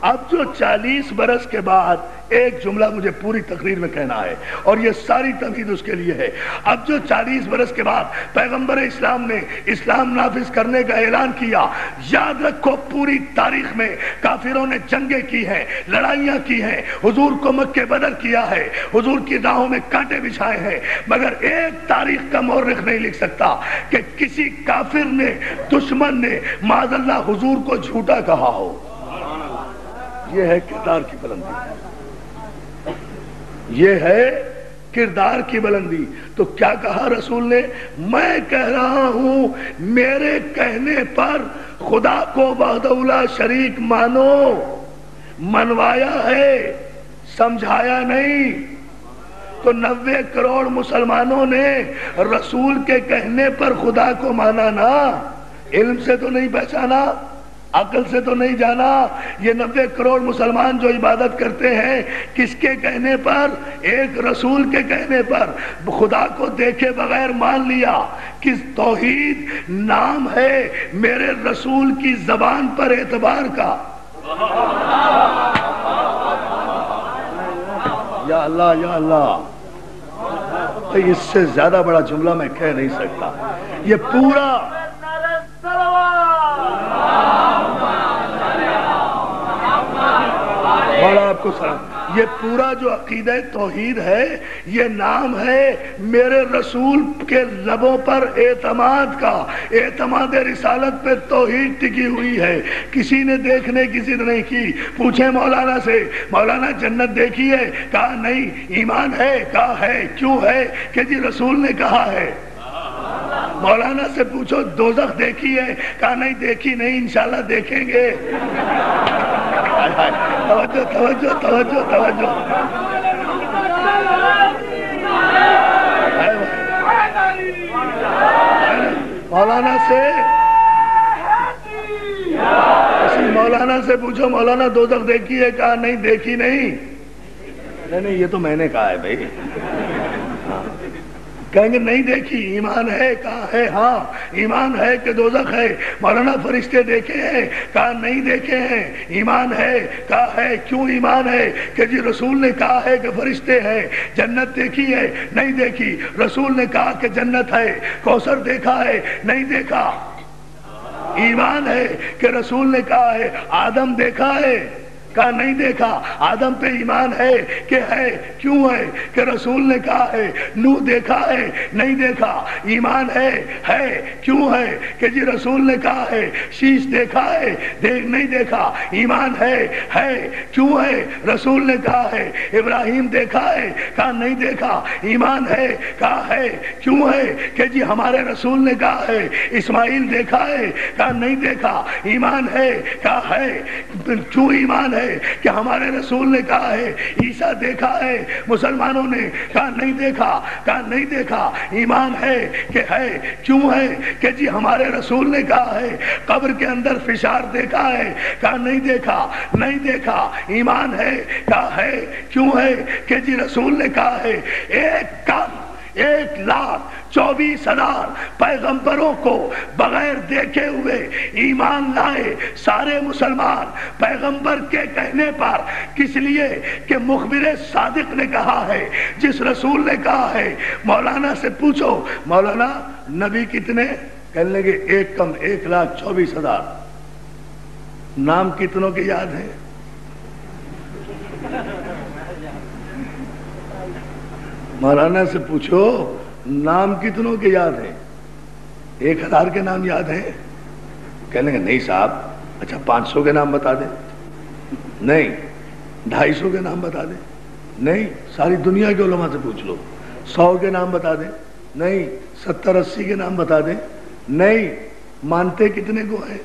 اب جو 40 برس کے بعد ایک جملہ مجھے پوری تقریر میں کہنا ہے اور یہ ساری تمہید اس کے لیے ہے. اب جو 40 برس کے بعد پیغمبر اسلام نے اسلام نافذ کرنے کا اعلان کیا، یاد رکھو پوری تاریخ میں کافروں نے جنگیں کی ہیں، لڑائیاں کی ہیں، حضور کو مکہ بدر کیا ہے، حضور کی راہوں میں کانٹے بچھائے ہیں، مگر ایک تاریخ کا مورخ نہیں لکھ سکتا کہ کسی کافر نے، دشمن نے معاذ اللہ حضور کو جھوٹا کہا ہو. یہ ہے کردار کی بلندی، یہ ہے کردار کی بلندی. تو کیا کہا رسول نے؟ میں کہہ رہا ہوں میرے کہنے پر خدا کو وحدہ لا شریک مانو. منوایا ہے، سمجھایا نہیں۔ تو 90 کروڑ مسلمانوں نے رسول کے کہنے پر خدا کو مانا نا، علم سے تو نہیں پہچانا، عقل سے تو نہیں جانا۔ یہ 90 کروڑ مسلمان جو عبادت کرتے ہیں کس کے کہنے پر؟ ایک رسول کے کہنے پر، خدا کو دیکھے بغیر مان لیا کہ توحید نام ہے میرے رسول کی زبان پر اعتبار کا۔ یا اللہ یا اللہ، اس سے زیادہ بڑا جملہ میں کہہ نہیں سکتا۔ یہ پورا آپ کو سلام، یہ پورا جو عقیدہ توحید ہے یہ نام ہے میرے رسول کے لبوں پر اعتماد کا۔ اعتماد رسالت پہ توحید ٹکی ہوئی ہے، کسی نے دیکھنے کی ضد نہیں کی۔ پوچھیں مولانا سے، مولانا جنت دیکھی ہے؟ کہا نہیں۔ ایمان ہے؟ کہا ہے۔ کیوں ہے؟ کہ جی رسول نے کہا ہے۔ مولانا سے پوچھو دوزخ دیکھی ہے؟ کہا نہیں دیکھی نہیں، انشاءاللہ دیکھیں گے۔ توجہ توجہ توجہ توجہ۔ مولانا سے مولانا سے پوچھو مولانا دوزخ دیکھی ہے؟ کہا نہیں دیکھی نہیں۔ نہیں یہ تو میں نے کہا ہے بھائی۔ کہیں گے نہیں دیکھی، ایمان ہے؟ کہا ہے ہاں ایمان ہے کہ دوزخ ہے۔ مولانا فرشتے دیکھے ہیں؟ کہا نہیں دیکھے ہیں۔ ایمان ہے؟ کہا ہے۔ کیوں ایمان ہے؟ کہ جی رسول نے کہا ہے کہ فرشتے ہیں۔ جنت دیکھی ہے؟ نہیں دیکھی، رسول نے کہا کہ جنت ہے۔ کوثر دیکھا ہے؟ نہیں دیکھا۔ ایمان ہے کہ رسول نے کہا ہے۔ آدم دیکھا ہے؟ کہا نہیں دیکھا۔ آدم پہ ایمان ہے کہ ہے؟ کیوں ہے؟ کہ رسول نے کہا ہے۔ نوح دیکھا ہے؟ نہیں دیکھا۔ ایمان ہے؟ کیوں ہے؟ کہ جی رسول نے کہا ہے۔ شیش دیکھا ہے؟ نہیں دیکھا۔ ایمان ہے کیوں ہے؟ رسول نے کہا ہے۔ ابراہیم دیکھا ہے؟ کہا نہیں دیکھا۔ ایمان ہے؟ کہا ہے۔ کیوں ہے؟ کہ جی ہمارے رسول نے کہا ہے۔ اسماعیل دیکھا ہے؟ کہا نہیں دیکھا۔ ایمان ہے؟ کہا ہے۔ کیوں ایمان ہے؟ کہ ہمارے رسول نے کہا ہے۔ عیسیٰ دیکھا ہے؟ مسلمانوں نے کہا نہیں دیکھا۔ کہا نہیں دیکھا۔ ایمان ہے کہ ہے؟ کیوں ہے؟ کہ جی ہمارے رسول نے کہا ہے۔ قبر کے اندر فشار دیکھا ہے؟ کہا نہیں دیکھا۔ نہیں دیکھا۔ ایمان ہے؟ کہا ہے۔ کیوں ہے؟ کہ جی رسول نے کہا ہے۔ 1,24,000 پیغمبروں کو بغیر دیکھے ہوئے ایمان لائے سارے مسلمان پیغمبر کے کہنے پر، کس لیے کہ مخبر صادق نے کہا ہے، جس رسول نے کہا ہے۔ مولانا سے پوچھو مولانا نبی کتنے؟ کہنے لگے 1,24,000۔ نام کتنوں کے یاد ہیں؟ مولانا سے پوچھو نام کتنوں کے یاد ہیں؟ 1,000 کے نام یاد ہیں؟ کہنے لگے نہیں صاحب۔ اچھا 500 کے نام بتا دیں؟ نہیں۔ 250 کے نام بتا دیں؟ نہیں۔ ساری دنیا کے علماء سے پوچھ لو، 100 کے نام بتا دیں؟ نہیں۔ 70-80 کے نام بتا دیں؟ نہیں۔ مانتے کتنے کو ہیں؟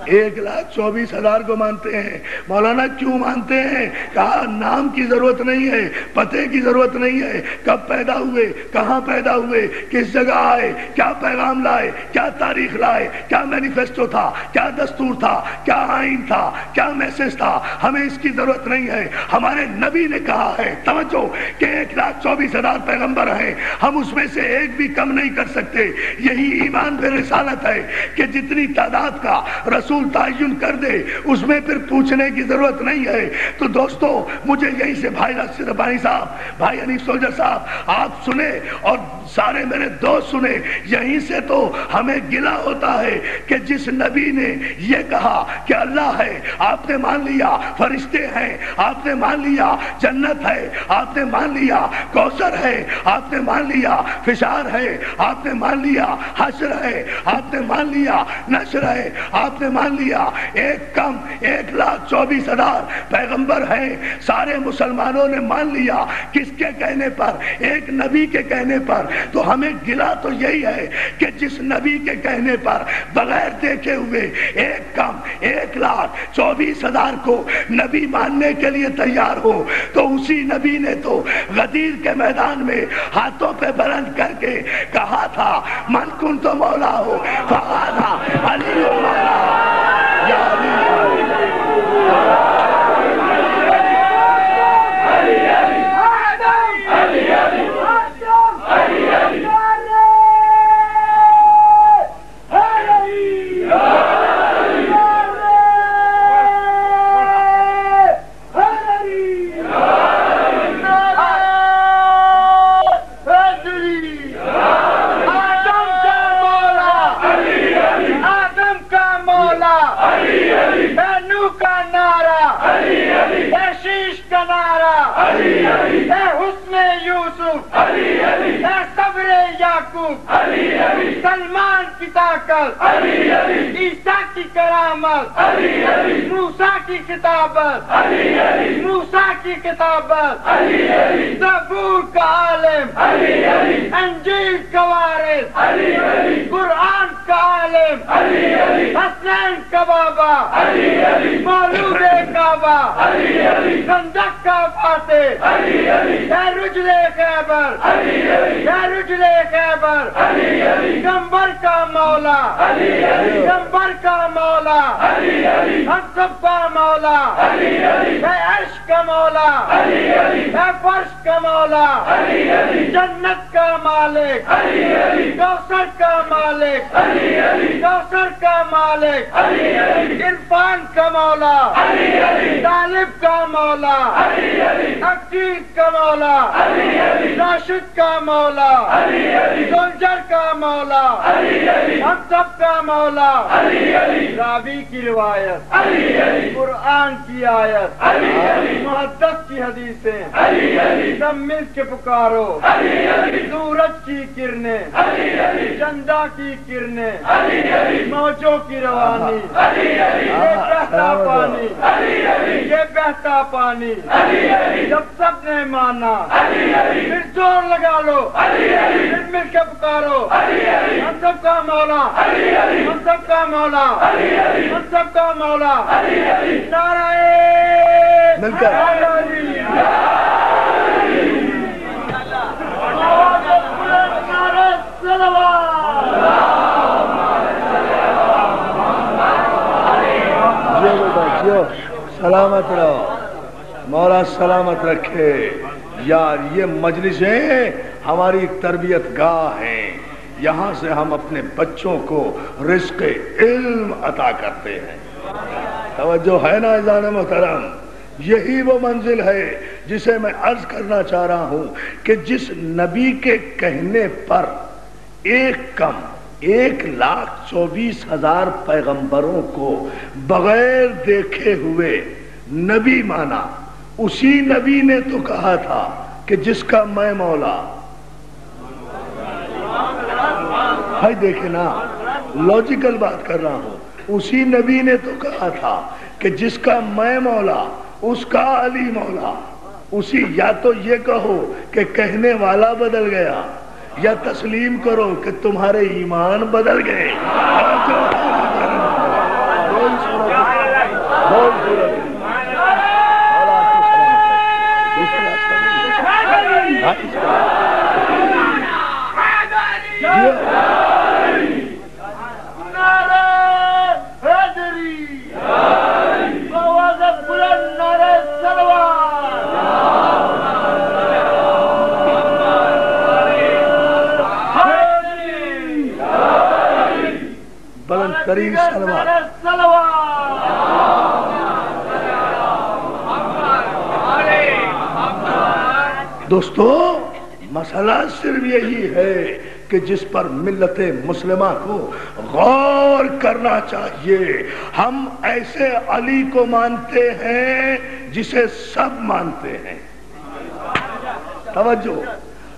1,24,000 کو مانتے ہیں۔ مولانا کیوں مانتے ہیں؟ کہا نام کی ضرورت نہیں ہے، پتے کی ضرورت نہیں ہے، کب پیدا ہوئے، کہاں پیدا ہوئے، کس جگہ آئے، کیا پیغام لائے، کیا تاریخ لائے، کیا مینیفیسٹو تھا، کیا دستور تھا، کیا آئین تھا، کیا میسج تھا، ہمیں اس کی ضرورت نہیں ہے۔ ہمارے نبی نے کہا ہے، توجہ، کہ 1,24,000 پیغمبر ہیں، ہم اس میں سے ایک بھی کم نہیں کر سکتے۔ یہی ایمان پہ رسالت ہے کہ جتنی تعداد کا رسول تعین کر دے اس میں پھر پوچھنے کی ضرورت نہیں ہے۔ تو دوستو مجھے یہیں سے بھائی راشد ربانی صاحب، بھائی حنیف سولجر صاحب آپ سنے اور سارے میرے دوست سنے، یہیں سے تو ہمیں گلہ ہوتا ہے کہ جس نبی نے یہ کہا کہ اللہ ہے، آپ نے مان لیا، فرشتے ہیں آپ نے مان لیا، جنت ہے آپ نے مان لیا، کوثر ہے آپ نے مان لیا، فشار ہے آپ نے مان لیا، حشر ہے آپ نے مان لیا، نشر ہے آپ نے مان مان لیا، 1,24,000 پیغمبر ہیں، سارے مسلمانوں نے مان لیا، کس کے کہنے پر؟ ایک نبی کے کہنے پر۔ تو ہمیں گلا تو یہی ہے کہ جس نبی کے کہنے پر بغیر دیکھے ہوئے 1,24,000 کو نبی ماننے کے لیے تیار ہو، تو اسی نبی نے تو غدیر کے میدان میں ہاتھوں پہ بلند کر کے کہا تھا من کنت مولا ہو فہذا علی مولا یا علی سلمان کی طاقت، عیسیٰ کی کرامت، موسیٰ کی کتابت، موسیٰ کی کتابت، زبور کا عالم، انجیل کا وارث، قرآن کا عالم، حسنین کا بابا، مولود کعبہ، خندق کا فاتح، یا رجل خیبر، یا رجل خیبر، پیغمبر کا مولا، پیغمبر کا مولا، ہم سب کا مولا، اے عرش کا مولا، اے فرش کا مولا، جنت کا مالک، کوثر کا مالک، کوثر کا مالک، عرفان کا مولا، طالب کا مولا، عقید کا مولا، راشد کا مولا، سولجر کا مولا، ہم سب کا مولا، راوی کی روایت، قرآن کی آیت، محدث کی حدیثیں، سب مل کے پکارو، سورج کی کرنیں، چندہ کی کرنیں، موجوں کی روانی، یہ بہتا پانی، یہ بہتا پانی، جب سب نے مانا پھر زور لگا لو، پھر مل کے پکارو، ہم سب کا مولا، ہم سب کا مولا، ہم سب کا مولا، نعرہ مل کر سلامت رہو، مولا سلامت رکھے۔ یار یہ مجلسیں ہماری تربیت گاہ ہیں، یہاں سے ہم اپنے بچوں کو رزق علم عطا کرتے ہیں۔ توجہ ہے نا عزیزان محترم؟ یہی وہ منزل ہے جسے میں عرض کرنا چاہ رہا ہوں کہ جس نبی کے کہنے پر 1,24,000 پیغمبروں کو بغیر دیکھے ہوئے نبی مانا، اسی نبی نے تو کہا تھا کہ جس کا میں مولا، بھائی دیکھیں نا، لاجیکل بات کر رہا ہوں، اسی نبی نے تو کہا تھا کہ جس کا میں مولا اس کا علی مولا۔ اسی یا تو یہ کہو کہ کہنے والا بدل گیا، یا تسلیم کرو کہ تمہارے ایمان بدل گئے۔ بلند ترین دوستو، مسئلہ صرف یہی ہے کہ جس پر ملت مسلمہ کو غور کرنا چاہیے۔ ہم ایسے علی کو مانتے ہیں جسے سب مانتے ہیں۔ توجہ،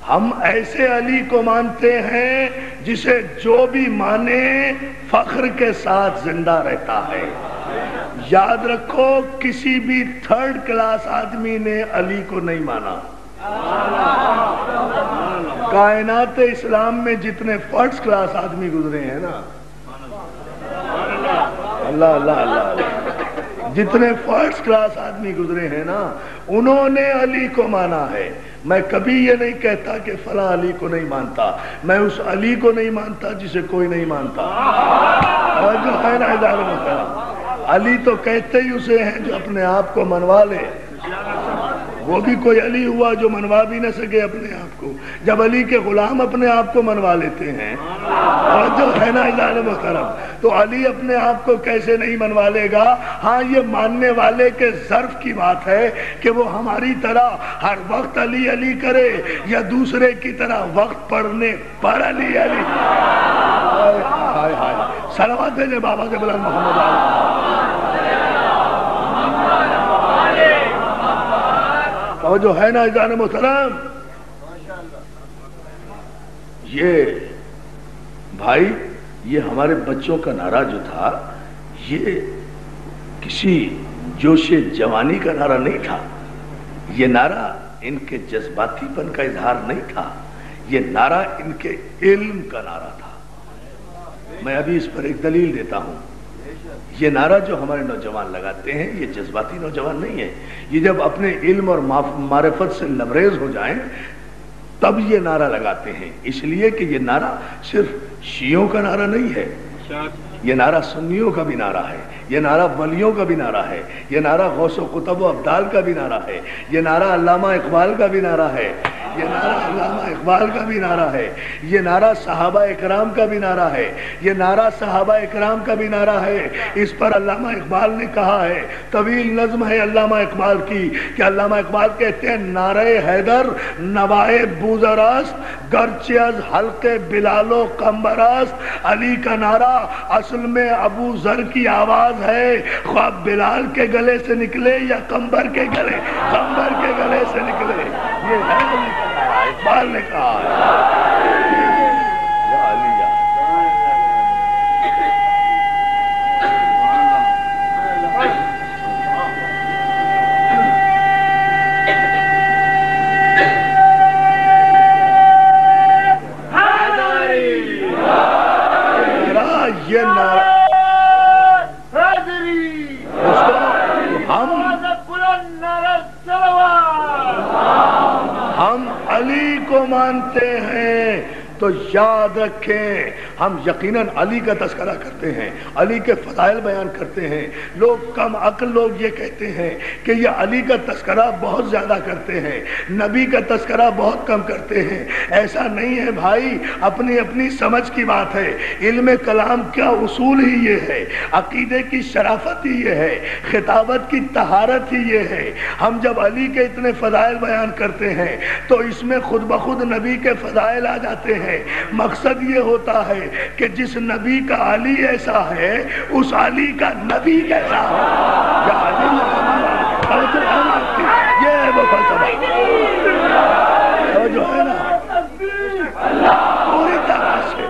ہم ایسے علی کو مانتے ہیں جسے جو بھی مانے فخر کے ساتھ زندہ رہتا ہے۔ یاد رکھو کسی بھی تھرڈ کلاس آدمی نے علی کو نہیں مانا۔ کائنات اسلام میں جتنے فرسٹ کلاس آدمی گزرے ہیں نا، اللہ اللہ اللہ، جتنے فرسٹ کلاس آدمی گزرے ہیں نا، انہوں نے علی کو مانا ہے۔ میں کبھی یہ نہیں کہتا کہ فلاں علی کو نہیں مانتا، میں اس علی کو نہیں مانتا جسے کوئی نہیں مانتا۔ اور جو ہے نا علی تو کہتے ہی اسے ہیں جو اپنے آپ کو منوا لے۔ وہ بھی کوئی علی ہوا جو منوا بھی نہ سکے اپنے آپ کو، جب علی کے غلام اپنے آپ کو منوا لیتے ہیں۔ اور جو ہے نا محترم، تو علی اپنے آپ کو کیسے نہیں منوا لے گا؟ ہاں یہ ماننے والے کے ظرف کی بات ہے کہ وہ ہماری طرح ہر وقت علی علی کرے یا دوسرے کی طرح وقت پڑھنے پر علی علی۔ صلوات بھیجے بابا کے بلند محمد اور جو ہے نا اذان محترم، یہ بھائی یہ ہمارے بچوں کا نعرہ جو تھا، یہ کسی جوش جوانی کا نعرہ نہیں تھا، یہ نعرہ ان کے جذباتی پن کا اظہار نہیں تھا، یہ نعرہ ان کے علم کا نعرہ تھا۔ میں ابھی اس پر ایک دلیل دیتا ہوں۔ یہ نعرہ جو ہمارے نوجوان لگاتے ہیں یہ جذباتی نوجوان نہیں ہے، یہ جب اپنے علم اور معرفت سے لبریز ہو جائیں تب یہ نعرہ لگاتے ہیں، اس لیے کہ یہ نعرہ صرف شیعوں کا نعرہ نہیں ہے، یہ نعرہ سنیوں کا بھی نعرہ ہے، یہ نعرہ ولیوں کا بھی نعرہ ہے، یہ نعرہ غوث و قطب و ابدال کا بھی نعرہ ہے، یہ نعرہ علامہ اقبال کا بھی نعرہ ہے، یہ نعرہ علامہ اقبال کا بھی نعرہ ہے، یہ نعرہ صحابہ اکرام کا بھی نعرہ ہے، یہ نعرہ صحابہ اکرام کا بھی نعرہ ہے۔ اس پر علامہ اقبال نے کہا ہے، طویل نظم ہے علامہ اقبال کی، کہ علامہ اقبال کہتے ہیں نعرہ حیدر نوائے بوزراست گرچہ از حلق بلال و قمبراست۔ علی کا نعرہ اصل میں ابو ذر کی آواز ہے، خواہ بلال کے گلے سے نکلے یا قمبر کے گلے سے نکلے، یہ ہے اقبال نے کہا ہے۔ یا علی یا یہ نعرہ ہم علی کو مانتے ہیں تو یاد رکھیں ہم یقیناً علی کا تذکرہ کرتے ہیں، علی کے فضائل بیان کرتے ہیں۔ لوگ کم عقل لوگ یہ کہتے ہیں کہ یہ علی کا تذکرہ بہت زیادہ کرتے ہیں، نبی کا تذکرہ بہت کم کرتے ہیں۔ ایسا نہیں ہے بھائی، اپنی اپنی سمجھ کی بات ہے۔ علم کلام کا اصول ہی یہ ہے، عقیدے کی شرافت ہی یہ ہے، خطابت کی طہارت ہی یہ ہے۔ ہم جب علی کے اتنے فضائل بیان کرتے ہیں تو اس میں خود بخود نبی کے فضائل آ جاتے ہیں۔ مقصد یہ ہوتا ہے کہ جس نبی کا علی ایسا ہے اس علی کا نبی کیسا ہو۔ یا علی یہ ہے وہ فلسفہ جو ہے نا پوری طرح سے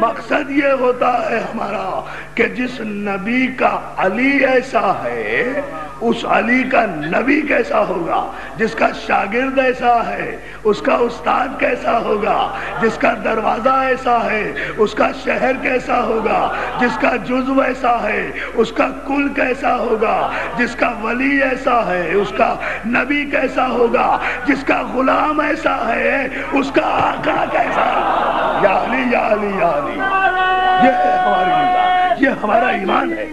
مقصد یہ ہوتا ہے ہمارا کہ جس نبی کا علی ایسا ہے اس علی کا نبی کیسا ہوگا، جس کا شاگرد ایسا ہے اس کا استاد کیسا ہوگا، جس کا دروازہ ایسا ہے اس کا شہر کیسا ہوگا، جس کا جزو ایسا ہے اس کا کل کیسا ہوگا، جس کا ولی ایسا ہے اس کا نبی کیسا ہوگا، جس کا غلام ایسا ہے اس کا آقا کیسا ہوگا۔ یا علی یا علی یا علی، یہ ہے ہماری نظام، یہ ہمارا ایمان ہے۔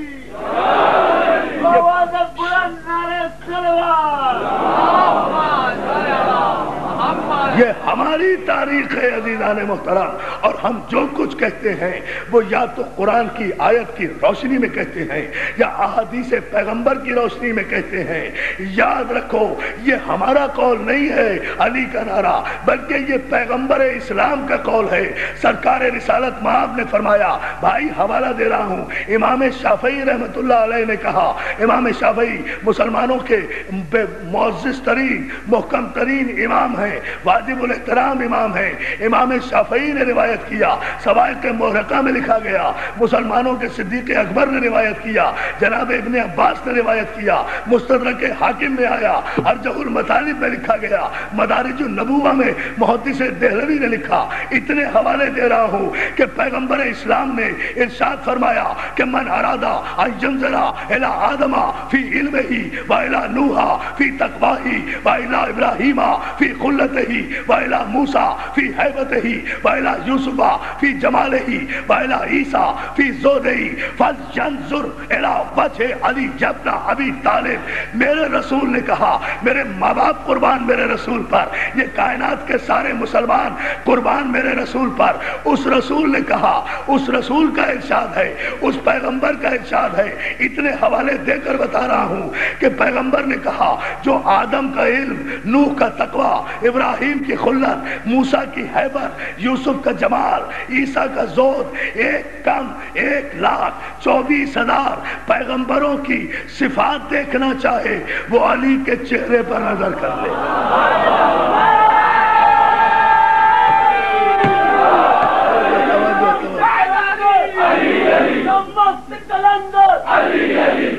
یہ ہماری تاریخ ہے عزیزان محترم، اور ہم جو کچھ کہتے ہیں وہ یا تو قرآن کی آیت کی روشنی میں کہتے ہیں یا احادیث پیغمبر کی روشنی میں کہتے ہیں۔ یاد رکھو یہ ہمارا قول نہیں ہے علی کا نعرہ، بلکہ یہ پیغمبر اسلام کا قول ہے۔ سرکار رسالت مآب نے فرمایا، بھائی حوالہ دے رہا ہوں، امام شافعی رحمت اللہ علیہ نے کہا، امام شافعی مسلمانوں کے معزز ترین محکم ترین امام ہیں، واجب الاحترام امام ہیں۔ امام شافعی نے روایت کیا، سوائق محرقہ میں لکھا گیا، مسلمانوں کے صدیق اکبر نے روایت کیا، جناب ابن عباس نے روایت کیا، مستدرک حاکم میں آیا، ارجح المطالب میں لکھا گیا، مدارج النبوہ میں محدث دہلوی نے لکھا۔ اتنے حوالے دے رہا ہوں کہ پیغمبر اسلام نے ارشاد فرمایا کہ من ارادہ ان ینظر الی آدم فی علمہ و الی نوح فی تقویہ و الی ابراہیم فی خلتہ و الی موسیٰ فی ہیبتہ و الی یوسف فی جمالہ و الی عیسیٰ فی زہدہ فلینظر الی وجہ علی ابن ابی طالب۔ میرے رسول نے کہا، میرے ماں باپ قربان میرے رسول پر، یہ کائنات کے سارے مسلمان قربان میرے رسول پر۔ اس رسول نے کہا، اس رسول کا ارشاد ہے، اس پیغمبر کا ارشاد ہے۔ اتنے حوالے دے کر بتا رہا ہوں کہ پیغمبر نے کہا جو آدم کا علم، نوح کا تقوی، ابراہیم کی خلت، موسیٰ کی ہیبت، یوسف کا جمال، عیسیٰ کا زہد، ایک کم 1,24,000 پیغمبروں کی صفات دیکھنا چاہے وہ علی کے چہرے پر نظر کر لے۔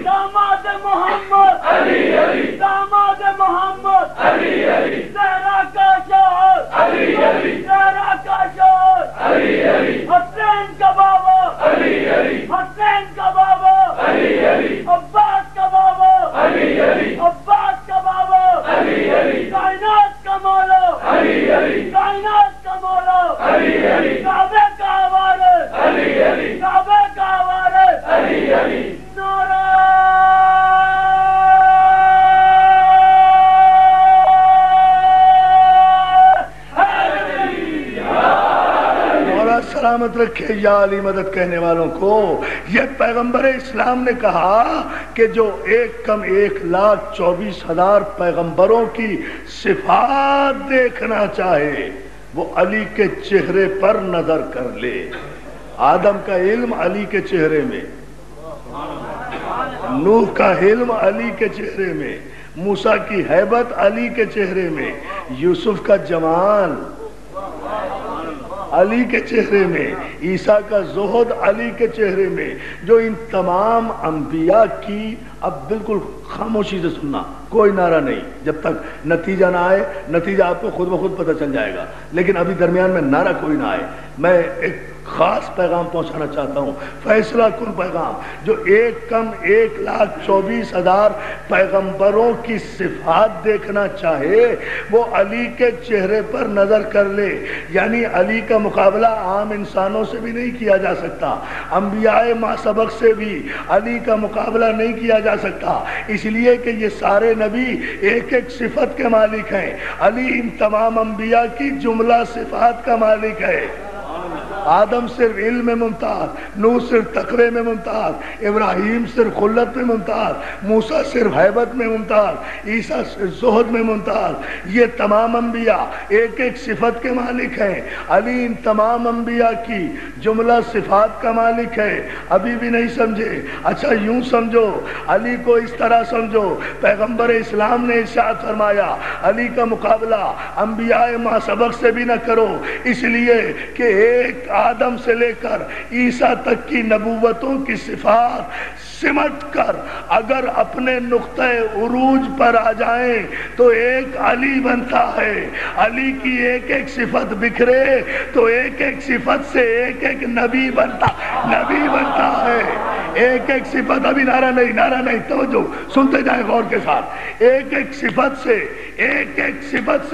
داماد محمد علی علی، داماد محمد علی علی، زہرا کا شوہر علی علی، زہرا کا شوہر علی علی، حسین کا بابا علی علی، حسین کا بابا علی علی، عباس کا بابا علی علی، عباس کا بابا علی علی، کائنات کا مولا علی علی، کائنات کا مولا علی علی، کعبے کا وارث علی علی، کعبے کا وارث علی علی۔ سلامت رکھے یا علی مدد کہنے والوں کو۔ یہ پیغمبر اسلام نے کہا کہ جو 1,24,000 پیغمبروں کی صفات دیکھنا چاہے وہ علی کے چہرے پر نظر کر لے۔ آدم کا علم علی کے چہرے میں، نوح کا علم علی کے چہرے میں، موسیٰ کی ہیبت علی کے چہرے میں، یوسف کا جمال علی کے چہرے میں، عیسیٰ کا زہد علی کے چہرے میں۔ جو ان تمام انبیاء کی، اب بالکل خاموشی سے سننا، کوئی نعرہ نہیں، جب تک نتیجہ نہ آئے، نتیجہ آپ کو خود بخود پتہ چل جائے گا، لیکن ابھی درمیان میں نعرہ کوئی نہ آئے۔ میں ایک خاص پیغام پہنچانا چاہتا ہوں، فیصلہ کن پیغام۔ جو 1,24,000 پیغمبروں کی صفات دیکھنا چاہے وہ علی کے چہرے پر نظر کر لے۔ یعنی علی کا مقابلہ عام انسانوں سے بھی نہیں کیا جا سکتا، انبیاء ما سبق سے بھی علی کا مقابلہ نہیں کیا جا سکتا، اس لیے کہ یہ سارے نبی ایک ایک صفت کے مالک ہیں۔ علی ان تمام انبیاء کی جملہ صفات کا مالک ہے۔ آدم صرف علم میں ممتاز، نوح صرف تقوی میں ممتاز، ابراہیم صرف خلت میں ممتاز، موسیٰ صرف ہیبت میں ممتاز، عیسیٰ صرف زہد میں ممتاز۔ یہ تمام انبیاء ایک ایک صفت کے مالک ہیں، علی ان تمام انبیاء کی جملہ صفات کا مالک ہے۔ ابھی بھی نہیں سمجھے؟ اچھا یوں سمجھو، علی کو اس طرح سمجھو، پیغمبر اسلام نے ارشاد فرمایا علی کا مقابلہ انبیاء ما سبق سے بھی نہ کرو، اس لیے کہ ایک آدم سے لے کر عیسیٰ تک کی نبوتوں کی صفات سمٹ کر اگر اپنے نقطہ عروج پر آ جائیں تو ایک علی بنتا ہے۔ علی کی ایک ایک صفت بکھرے تو ایک ایک صفت سے ایک ایک نبی بنتا ہے۔ ایک ایک صفت، ابھی نعرہ نہیں، توجہ سنتے جائیں غور کے ساتھ، ایک ایک صفت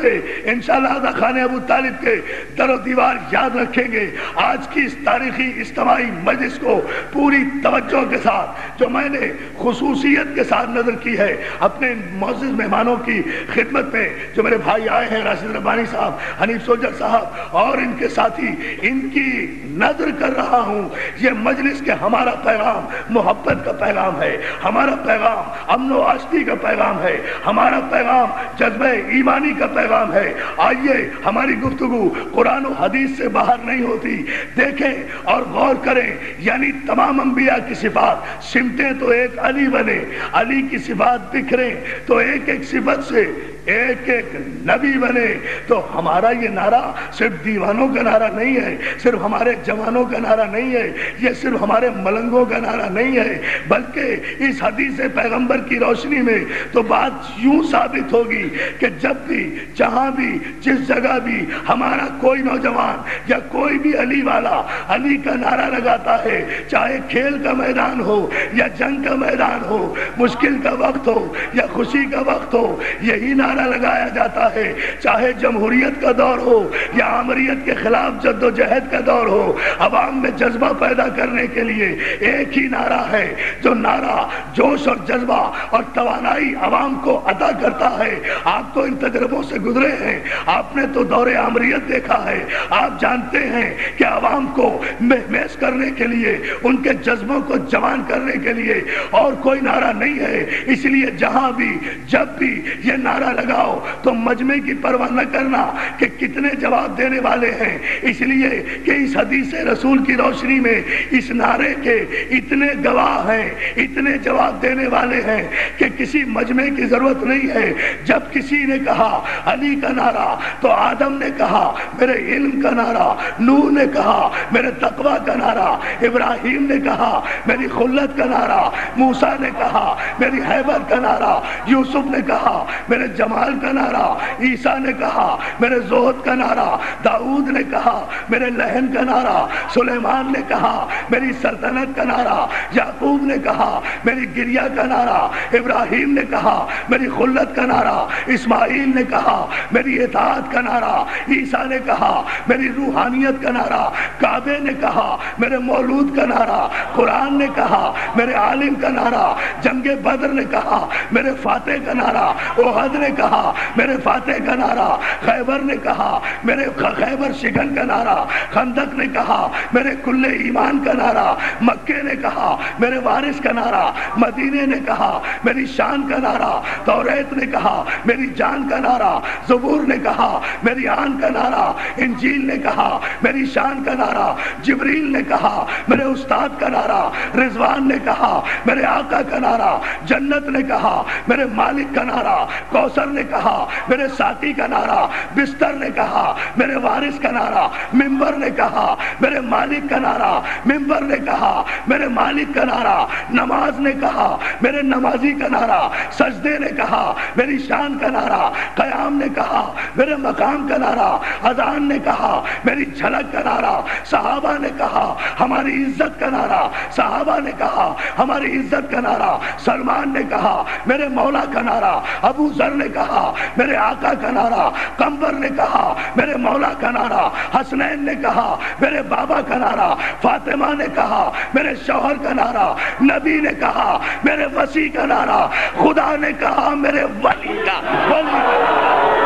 سے انشاءاللہ آدھا خانے ابو طالب کے در و دیوار یاد رکھیں گے۔ آج کی اس تاریخی اجتماعی مجلس کو پوری توجہ کے ساتھ جو میں نے خصوصیت کے ساتھ نظر کی ہے اپنے معزز مہمانوں کی خدمت میں، جو میرے بھائی آئے ہیں راشد ربانی صاحب، حنیف سوجر صاحب اور ان کے ساتھی، ان کی نظر کر رہا ہوں یہ مجلس کے ہمارا پیغام محبت کا پیغام ہے، ہمارا پیغام امن و آشتی کا پیغام ہے، ہمارا پیغام جذبہ ایمانی کا پیغام ہے۔ آئیے ہماری گفتگو قرآن و حدیث سے باہر نہیں ہوتی، دیکھیں اور غور کریں، یعنی تمام انبیاء کی صفات سمٹیں تو ایک علی بنے، علی کی صفات بکھریں تو ایک ایک صفت سے ایک ایک نبی بنے۔ تو ہمارا یہ نعرہ صرف دیوانوں کا نعرہ نہیں ہے، صرف ہمارے جوانوں کا نعرہ نہیں ہے، یہ صرف ہمارے ملنگوں کا نعرہ نہیں ہے، بلکہ اس حدیث پیغمبر کی روشنی میں تو بات یوں ثابت ہوگی کہ جب بھی، جہاں بھی، جس جگہ بھی ہمارا کوئی نوجوان یا کوئی بھی علی والا علی کا نعرہ لگاتا ہے، چاہے کھیل کا میدان ہو یا جنگ کا میدان ہو، مشکل کا وقت ہو یا خوشی کا وقت ہو، یہی نعرہ لگایا جاتا ہے، چاہے جمہوریت کا دور ہو یا آمریت کے خلاف جد و جہد کا دور ہو، عوام میں جذبہ پیدا کرنے کے لیے ایک ہی نعرہ ہے، جو نعرہ جوش اور جذبہ اور توانائی عوام کو عطا کرتا ہے۔ آپ تو ان تجربوں سے گزرے ہیں، آپ نے تو دور آمریت دیکھا ہے، آپ جانتے ہیں کہ عوام کو مہمیز کرنے کے لیے، ان کے جذبوں کو جوان کرنے کے لیے اور کوئی نعرہ نہیں ہے، اس لیے جہاں بھی جب بھی یہ نعرہ لگاؤ تو مجمع کی پرواہ نہ کرنا کہ کتنے جواب دینے والے ہیں، اس لیے کہ اس حدیث رسول کی روشنی میں اس نعرے کے اتنے گواہ ہیں، اتنے جواب دینے والے ہیں کہ کسی مجمع کی ضرورت نہیں ہے۔ جب کسی نے کہا علی کا نعرہ تو آدم نے کہا میرے علم کا نعرہ، نوح نے کہا میرے تقوی کا نعرہ، ابراہیم نے کہا میری خلت کا نعرہ، موسیٰ نے کہا میری حیبت کا نعرہ، یوسف نے کہا میرے جمال کا نعرہ، عیسیٰ نے کہا میرے زہد کا نعرہ، داؤد نے کہا میرے لہن کا نعرہ، سلیمان نے کہا میری سلطنت کا نعرہ، یعقوب نے کہا میری گریہ کا نعرہ، ابراہیم نے کہا میری خلت کا نعرہ، اسماعیل نے کہا میری اطاعت کا نعرہ، عیسیٰ نے کہا میری روحانیت کا نعرہ، کعبے نے کہا میرے مولود کا نعرہ، قرآن نے کہا میرے عالم کا نعرہ، جنگ بدر نے کہا میرے فاتح کا نعرہ، احد نے کہا میرے فاتح کا نعرہ، خیبر نے کہا میرے خیبر شکن کا نعرہ، خندق نے کہا میرے کل ایمان کا نعرہ، مکے نے کہا میرے وارث کا نعرہ، مدینے نے کہا میری شان کا نعرہ، توریت نے کہا میری جان کا نعرہ، زبور نے کہا میری آن کا نعرہ، انجیل نے کہا میری شان کا نعرہ، جبریل نے کہا میرے استاد کا نعرہ، رضوان نے کہا میرے آقا کا نعرہ، جنت نے کہا میرے مالک کا نعرہ، کوثر نے کہا میرے ساتھی کا نعرہ، بستر نے کہا میرے وارث کا نعرہ، منبر نے کہا میرے مالک کا نعرہ، منبر نے کہا میرے مالک کا نعرہ، نماز نے کہا میرے نمازی کا نعرہ، سجدے نے کہا میری شان کا نعرہ، قیام نے کہا میرے مقام کا نعرہ، اذان نے کہا میری جھلک کا نعرہ، صحابہ نے کہا ہماری عزت کا نعرہ، صحابہ نے کہا ہماری عزت کا نعرہ، سلمان نے کہا میرے مولا کا نعرہ، ابو ذر نے کہا میرے آقا کا نعرہ، قمبر نے کہا میرے مولا کا نعرہ، حسنین نے کہا میرے بابا کا نعرہ، فاطمہ نے کہا میرے شوہر کا نعرہ، نبی نے کہا میرے وسیع کا نعرہ، خدا نے کہا میرے ولی کا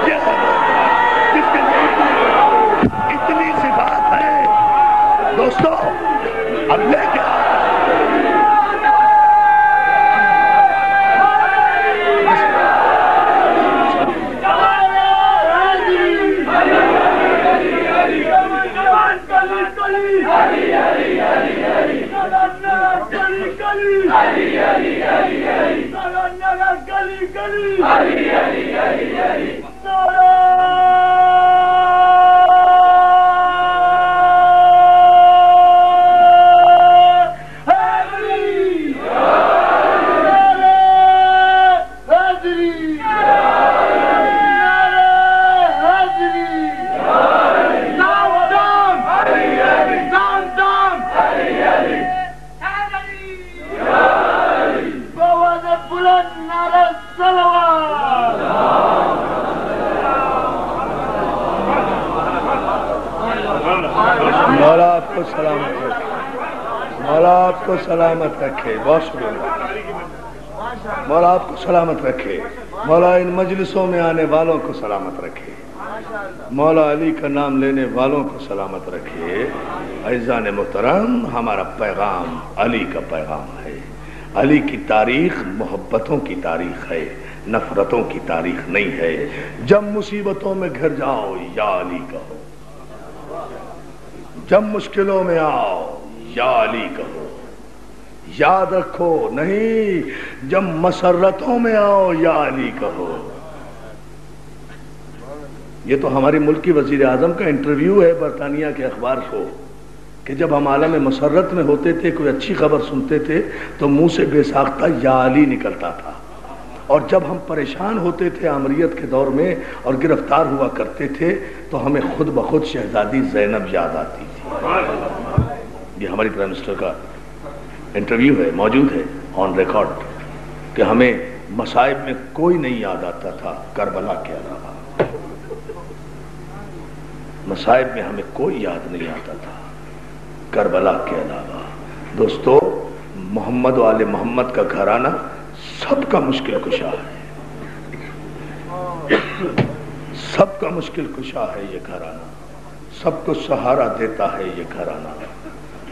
یہ ہے جس کے اتنی صفات ہے دوستو۔ اب لے کے آپ کو سلامت رکھے، مولا آپ کو سلامت رکھے، بہت شکریہ، مولا آپ کو سلامت رکھے، مولا ان مجلسوں میں آنے والوں کو سلامت رکھے، مولا علی کا نام لینے والوں کو سلامت رکھے۔ عزیزان محترم، ہمارا پیغام علی کا پیغام ہے۔ علی کی تاریخ محبتوں کی تاریخ ہے، نفرتوں کی تاریخ نہیں ہے۔ جب مصیبتوں میں گھر جاؤ یا علی کہو، جب مشکلوں میں آؤ یا علی کہو، یاد رکھو نہیں جب مسرتوں میں آؤ یا علی کہو۔ یہ تو ہماری ملک کی وزیر اعظم کا انٹرویو ہے برطانیہ کے اخبار کو، کہ جب ہم عالم مسرت میں ہوتے تھے، کوئی اچھی خبر سنتے تھے تو منہ سے بے ساختہ یا علی نکلتا تھا، اور جب ہم پریشان ہوتے تھے آمریت کے دور میں اور گرفتار ہوا کرتے تھے تو ہمیں خود بخود شہزادی زینب یاد آتی تھی۔ یہ ہماری پرائم منسٹر کا انٹرویو ہے، موجود ہے آن ریکارڈ، کہ ہمیں مصائب میں کوئی نہیں یاد آتا تھا کربلا کے علاوہ، مصائب میں ہمیں کوئی یاد نہیں آتا تھا کربلا کے علاوہ۔ دوستو، محمد و آل محمد کا گھرانہ سب کا مشکل کشا ہے، سب کا مشکل کشا ہے یہ گھرانہ، سب کو سہارا دیتا ہے یہ گھرانہ،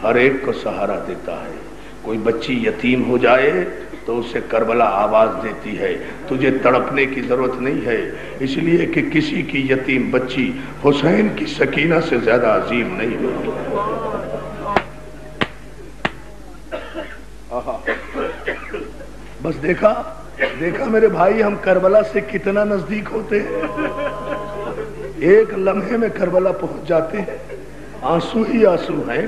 ہر ایک کو سہارا دیتا ہے۔ کوئی بچی یتیم ہو جائے تو اسے کربلا آواز دیتی ہے، تجھے تڑپنے کی ضرورت نہیں ہے، اس لیے کہ کسی کی یتیم بچی حسین کی سکینہ سے زیادہ عظیم نہیں ہوگی۔ بس دیکھا میرے بھائی، ہم کربلا سے کتنا نزدیک ہوتے ہیں، ایک لمحے میں کربلا پہنچ جاتے ہیں، آنسو ہی آنسو ہیں۔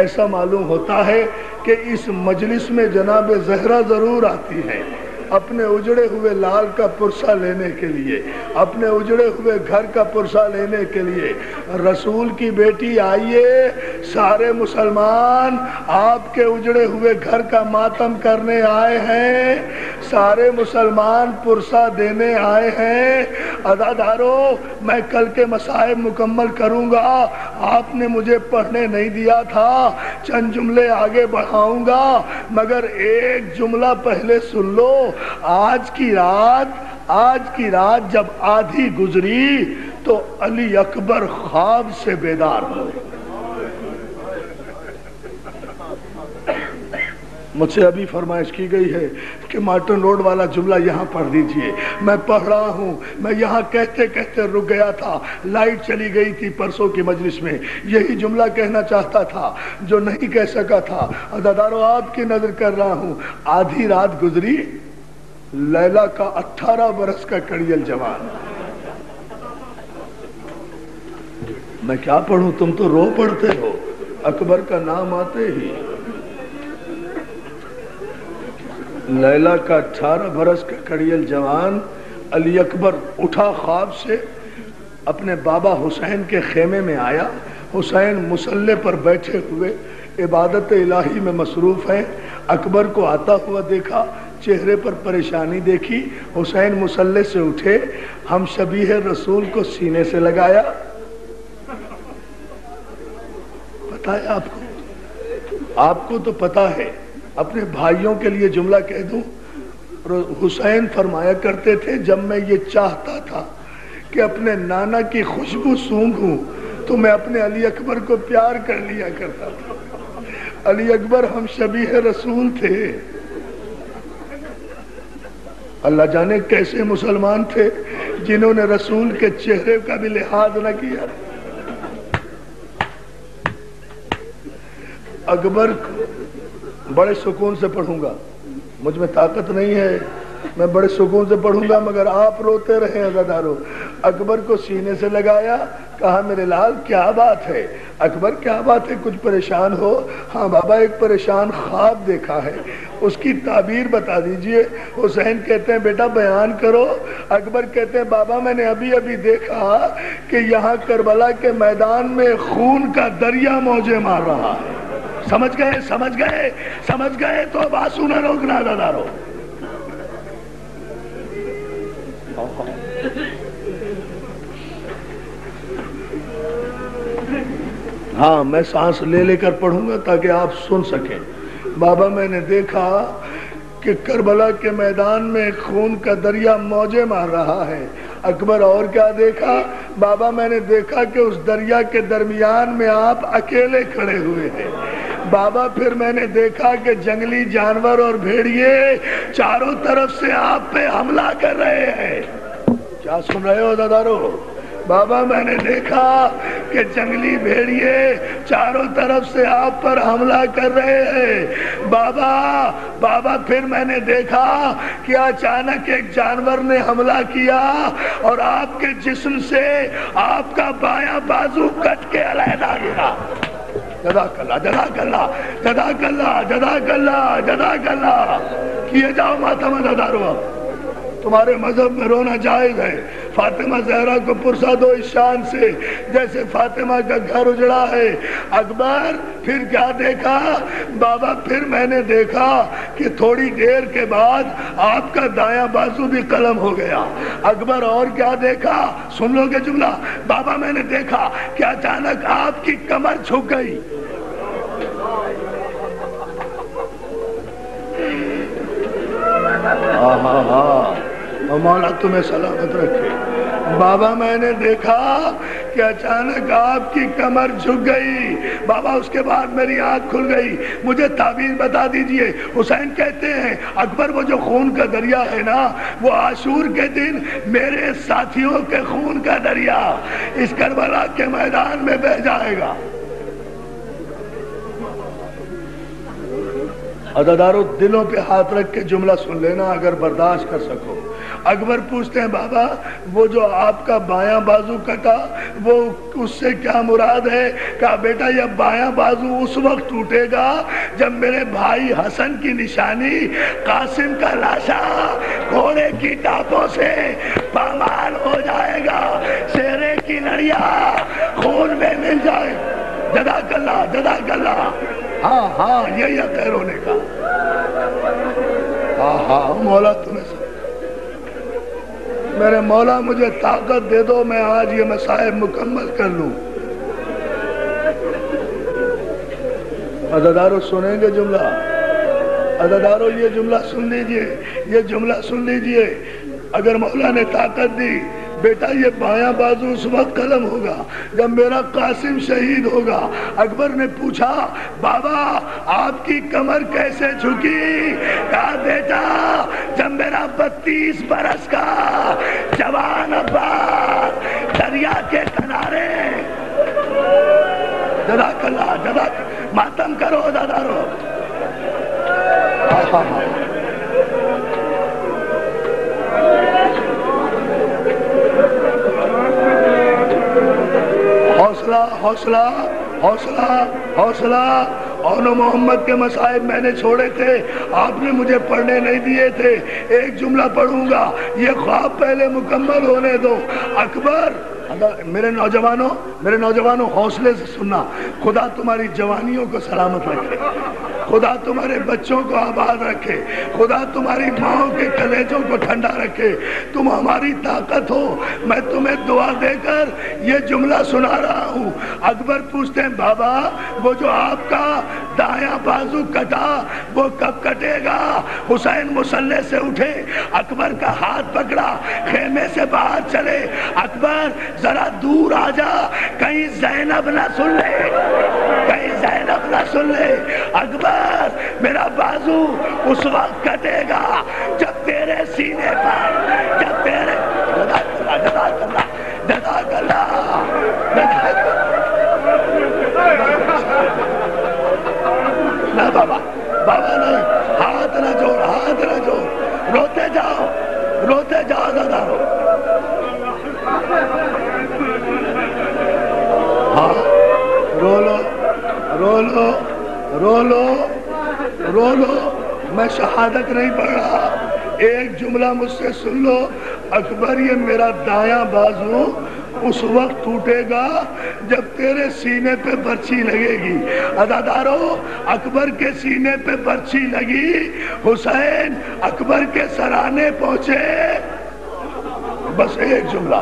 ایسا معلوم ہوتا ہے کہ اس مجلس میں جناب زہرا ضرور آتی ہیں اپنے اجڑے ہوئے لال کا پرسہ لینے کے لیے، اپنے اجڑے ہوئے گھر کا پرسہ لینے کے لیے۔ رسول کی بیٹی آئیے، سارے مسلمان آپ کے اجڑے ہوئے گھر کا ماتم کرنے آئے ہیں، سارے مسلمان پرسہ دینے آئے ہیں۔ عزادارو، میں کل کے مصائب مکمل کروں گا، آپ نے مجھے پڑھنے نہیں دیا تھا، چند جملے آگے بڑھاؤں گا، مگر ایک جملہ پہلے سن لو۔ آج کی رات جب آدھی گزری تو علی اکبر خواب سے بیدار ہوئے۔ مجھ سے ابھی فرمائش کی گئی ہے کہ مارٹن روڈ والا جملہ یہاں پڑھ دیجئے۔ میں پڑھ رہا ہوں، میں یہاں کہتے کہتے رک گیا تھا، لائٹ چلی گئی تھی پرسوں کی مجلس میں، یہی جملہ کہنا چاہتا تھا جو نہیں کہہ سکا تھا۔ عزادارو، آپ کی نظر کر رہا ہوں، آدھی رات گزری، لیلا کا 18 برس کا کڑیل جوان۔ میں کیا پڑھوں، تم تو رو پڑھتے ہو اکبر کا نام آتے ہی۔ لیلا کا 18 برس کا کڑیل جوان علی اکبر اٹھا خواب سے، اپنے بابا حسین کے خیمے میں آیا۔ حسین مصلی پر بیٹھے ہوئے عبادت الہی میں مصروف ہیں۔ اکبر کو آتا ہوا دیکھا، چہرے پر پریشانی دیکھی۔ حسین مصلی سے اٹھے، ہم شبیہ رسول کو سینے سے لگایا۔ پتا ہے آپ کو تو پتا ہے، اپنے بھائیوں کے لیے جملہ کہہ دوں، حسین فرمایا کرتے تھے جب میں یہ چاہتا تھا کہ اپنے نانا کی خوشبو سونگھوں تو میں اپنے علی اکبر کو پیار کر لیا کرتا تھا۔ علی اکبر ہم شبیہ رسول تھے۔ اللہ جانے کیسے مسلمان تھے جنہوں نے رسول کے چہرے کا بھی لحاظ نہ کیا۔ اکبر بڑے سکون سے پڑھوں گا، مجھ میں طاقت نہیں ہے، میں بڑے سکون سے پڑھوں گا، مگر آپ روتے رہے عزادارو۔ اکبر کو سینے سے لگایا، کہا میرے لال کیا بات ہے؟ اکبر کیا بات ہے، کچھ پریشان ہو؟ ہاں بابا، ایک پریشان خواب دیکھا ہے، اس کی تعبیر بتا دیجئے۔ حسین کہتے ہیں بیٹا بیان کرو۔ اکبر کہتے ہیں بابا میں نے ابھی دیکھا کہ یہاں کربلا کے میدان میں خون کا دریا موجیں مار رہا ہے۔ سمجھ گئے تو اب آنسو نہ روکنا عزادارو۔ ہاں میں سانس لے لے کر پڑھوں گا تاکہ آپ سن سکیں. بابا میں نے دیکھا کہ کربلا کے میدان میں خون کا دریا موجیں مار رہا ہے. اکبر اور کیا دیکھا بابا؟ میں نے دیکھا کہ اس دریا کے درمیان میں آپ اکیلے کھڑے ہوئے ہیں. بابا پھر میں نے دیکھا کہ جنگلی جانور اور بھیڑیے چاروں طرف سے آپ پہ حملہ کر رہے ہیں. کیا سن رہے ہو دادارو؟ بابا میں نے دیکھا کہ جنگلی بھیڑیے چاروں طرف سے آپ پر حملہ کر رہے ہیں. بابا پھر میں نے دیکھا کہ اچانک ایک جانور نے حملہ کیا اور آپ کے جسم سے آپ کا بایاں بازو کٹ کے علیحدہ گرا. جزاک اللہ جزاک اللہ جزاک اللہ جزاک اللہ جزاک اللہ. کیے جاؤ ماتم دادارو. تمہارے مذہب میں رونا جائز ہے. فاطمہ زہرا کو پرسا دو اس شان سے جیسے فاطمہ کا گھر اجڑا ہے. اکبر پھر کیا دیکھا بابا؟ پھر میں نے دیکھا کہ تھوڑی دیر کے بعد آپ کا دایاں بازو بھی قلم ہو گیا. اکبر اور کیا دیکھا؟ سن لو گے جملہ. بابا میں نے دیکھا کہ اچانک آپ کی کمر جھک گئی. مولا تمہیں سلامت رکھے. بابا میں نے دیکھا کہ اچانک آپ کی کمر جھک گئی. بابا اس کے بعد میری آنکھ کھل گئی. مجھے تعبیر بتا دیجئے. حسین کہتے ہیں اکبر وہ جو خون کا دریا ہے نا وہ عاشور کے دن میرے ساتھیوں کے خون کا دریا اس کربلا کے میدان میں بہہ جائے گا. عزادارو دلوں پہ ہاتھ رکھ کے جملہ سن لینا اگر برداشت کر سکو. اکبر پوچھتے ہیں بابا وہ جو آپ کا بایاں بازو کٹا وہ اس سے کیا مراد ہے؟ کہا بیٹا یہ بایاں بازو اس وقت ٹوٹے گا جب میرے بھائی حسن کی نشانی قاسم کا لاشا گھوڑے کی ٹاپوں سے پامال ہو جائے گا. شیرے کی لڑیا خون میں مل جائے. جزاک اللہ جزاک اللہ. ہاں یہی خیر ہونے کا. ہاں مولا تمہیں میرے مولا مجھے طاقت دے دو میں آج یہ مصائب مکمل کر لوں. عزادارو سنیں گے جملہ؟ عزادارو یہ جملہ سن لیجئے. یہ جملہ سن لیجئے. اگر مولا نے طاقت دی بیٹا یہ بایاں بازو اس وقت قلم ہوگا جب میرا قاسم شہید ہوگا. اکبر نے پوچھا بابا آپ کی کمر کیسے جھکی؟ کہا بیٹا جب میرا 32 برس کا جوان عباس دریا کے کنارے. جزاک اللہ جزاک. ماتم کرو دادارو. حوصلہ حوصلہ حوصلہ حوصلہ. اور محمد کے مصائب میں نے چھوڑے تھے آپ نے مجھے پڑھنے نہیں دیے تھے. ایک جملہ پڑھوں گا یہ خواب پہلے مکمل ہونے دو. اکبر میرے نوجوانوں حوصلے سے سننا. خدا تمہاری جوانیوں کو سلامت رکھے. خدا تمہارے بچوں کو آباد رکھے. خدا تمہاری ماں کے کلیجوں کو ٹھنڈا رکھے. تم ہماری طاقت ہو. میں تمہیں دعا دے کر یہ جملہ سنا رہا ہوں. اکبر پوچھتے ہیں بابا وہ جو آپ کا دایاں بازو کٹا وہ کب کٹے گا؟ حسین مسلح سے اٹھے اکبر کا ہاتھ پکڑا خیمے سے باہر چلے. اکبر ذرا دور آ جا کہیں زینب نہ سن لے. کہیں زینب نہ سن لے. اکبر میرا بازو اس وقت کٹے گا جب تیرے سینے پر جب تیرے جزاک اللہ نہ بابا نہیں. ہاتھ نہ جوڑ. روتے جاؤ دادارو. ہاں رو لو. میں شہادت نہیں پڑھ رہا. ایک جملہ مجھ سے سن لو. اکبر یہ میرا دایاں بازو اس وقت ٹوٹے گا جب تیرے سینے پہ برچھی لگے گی. عزادارو اکبر کے سینے پہ برچھی لگی. حسین اکبر کے سرانے پہنچے. بس ایک جملہ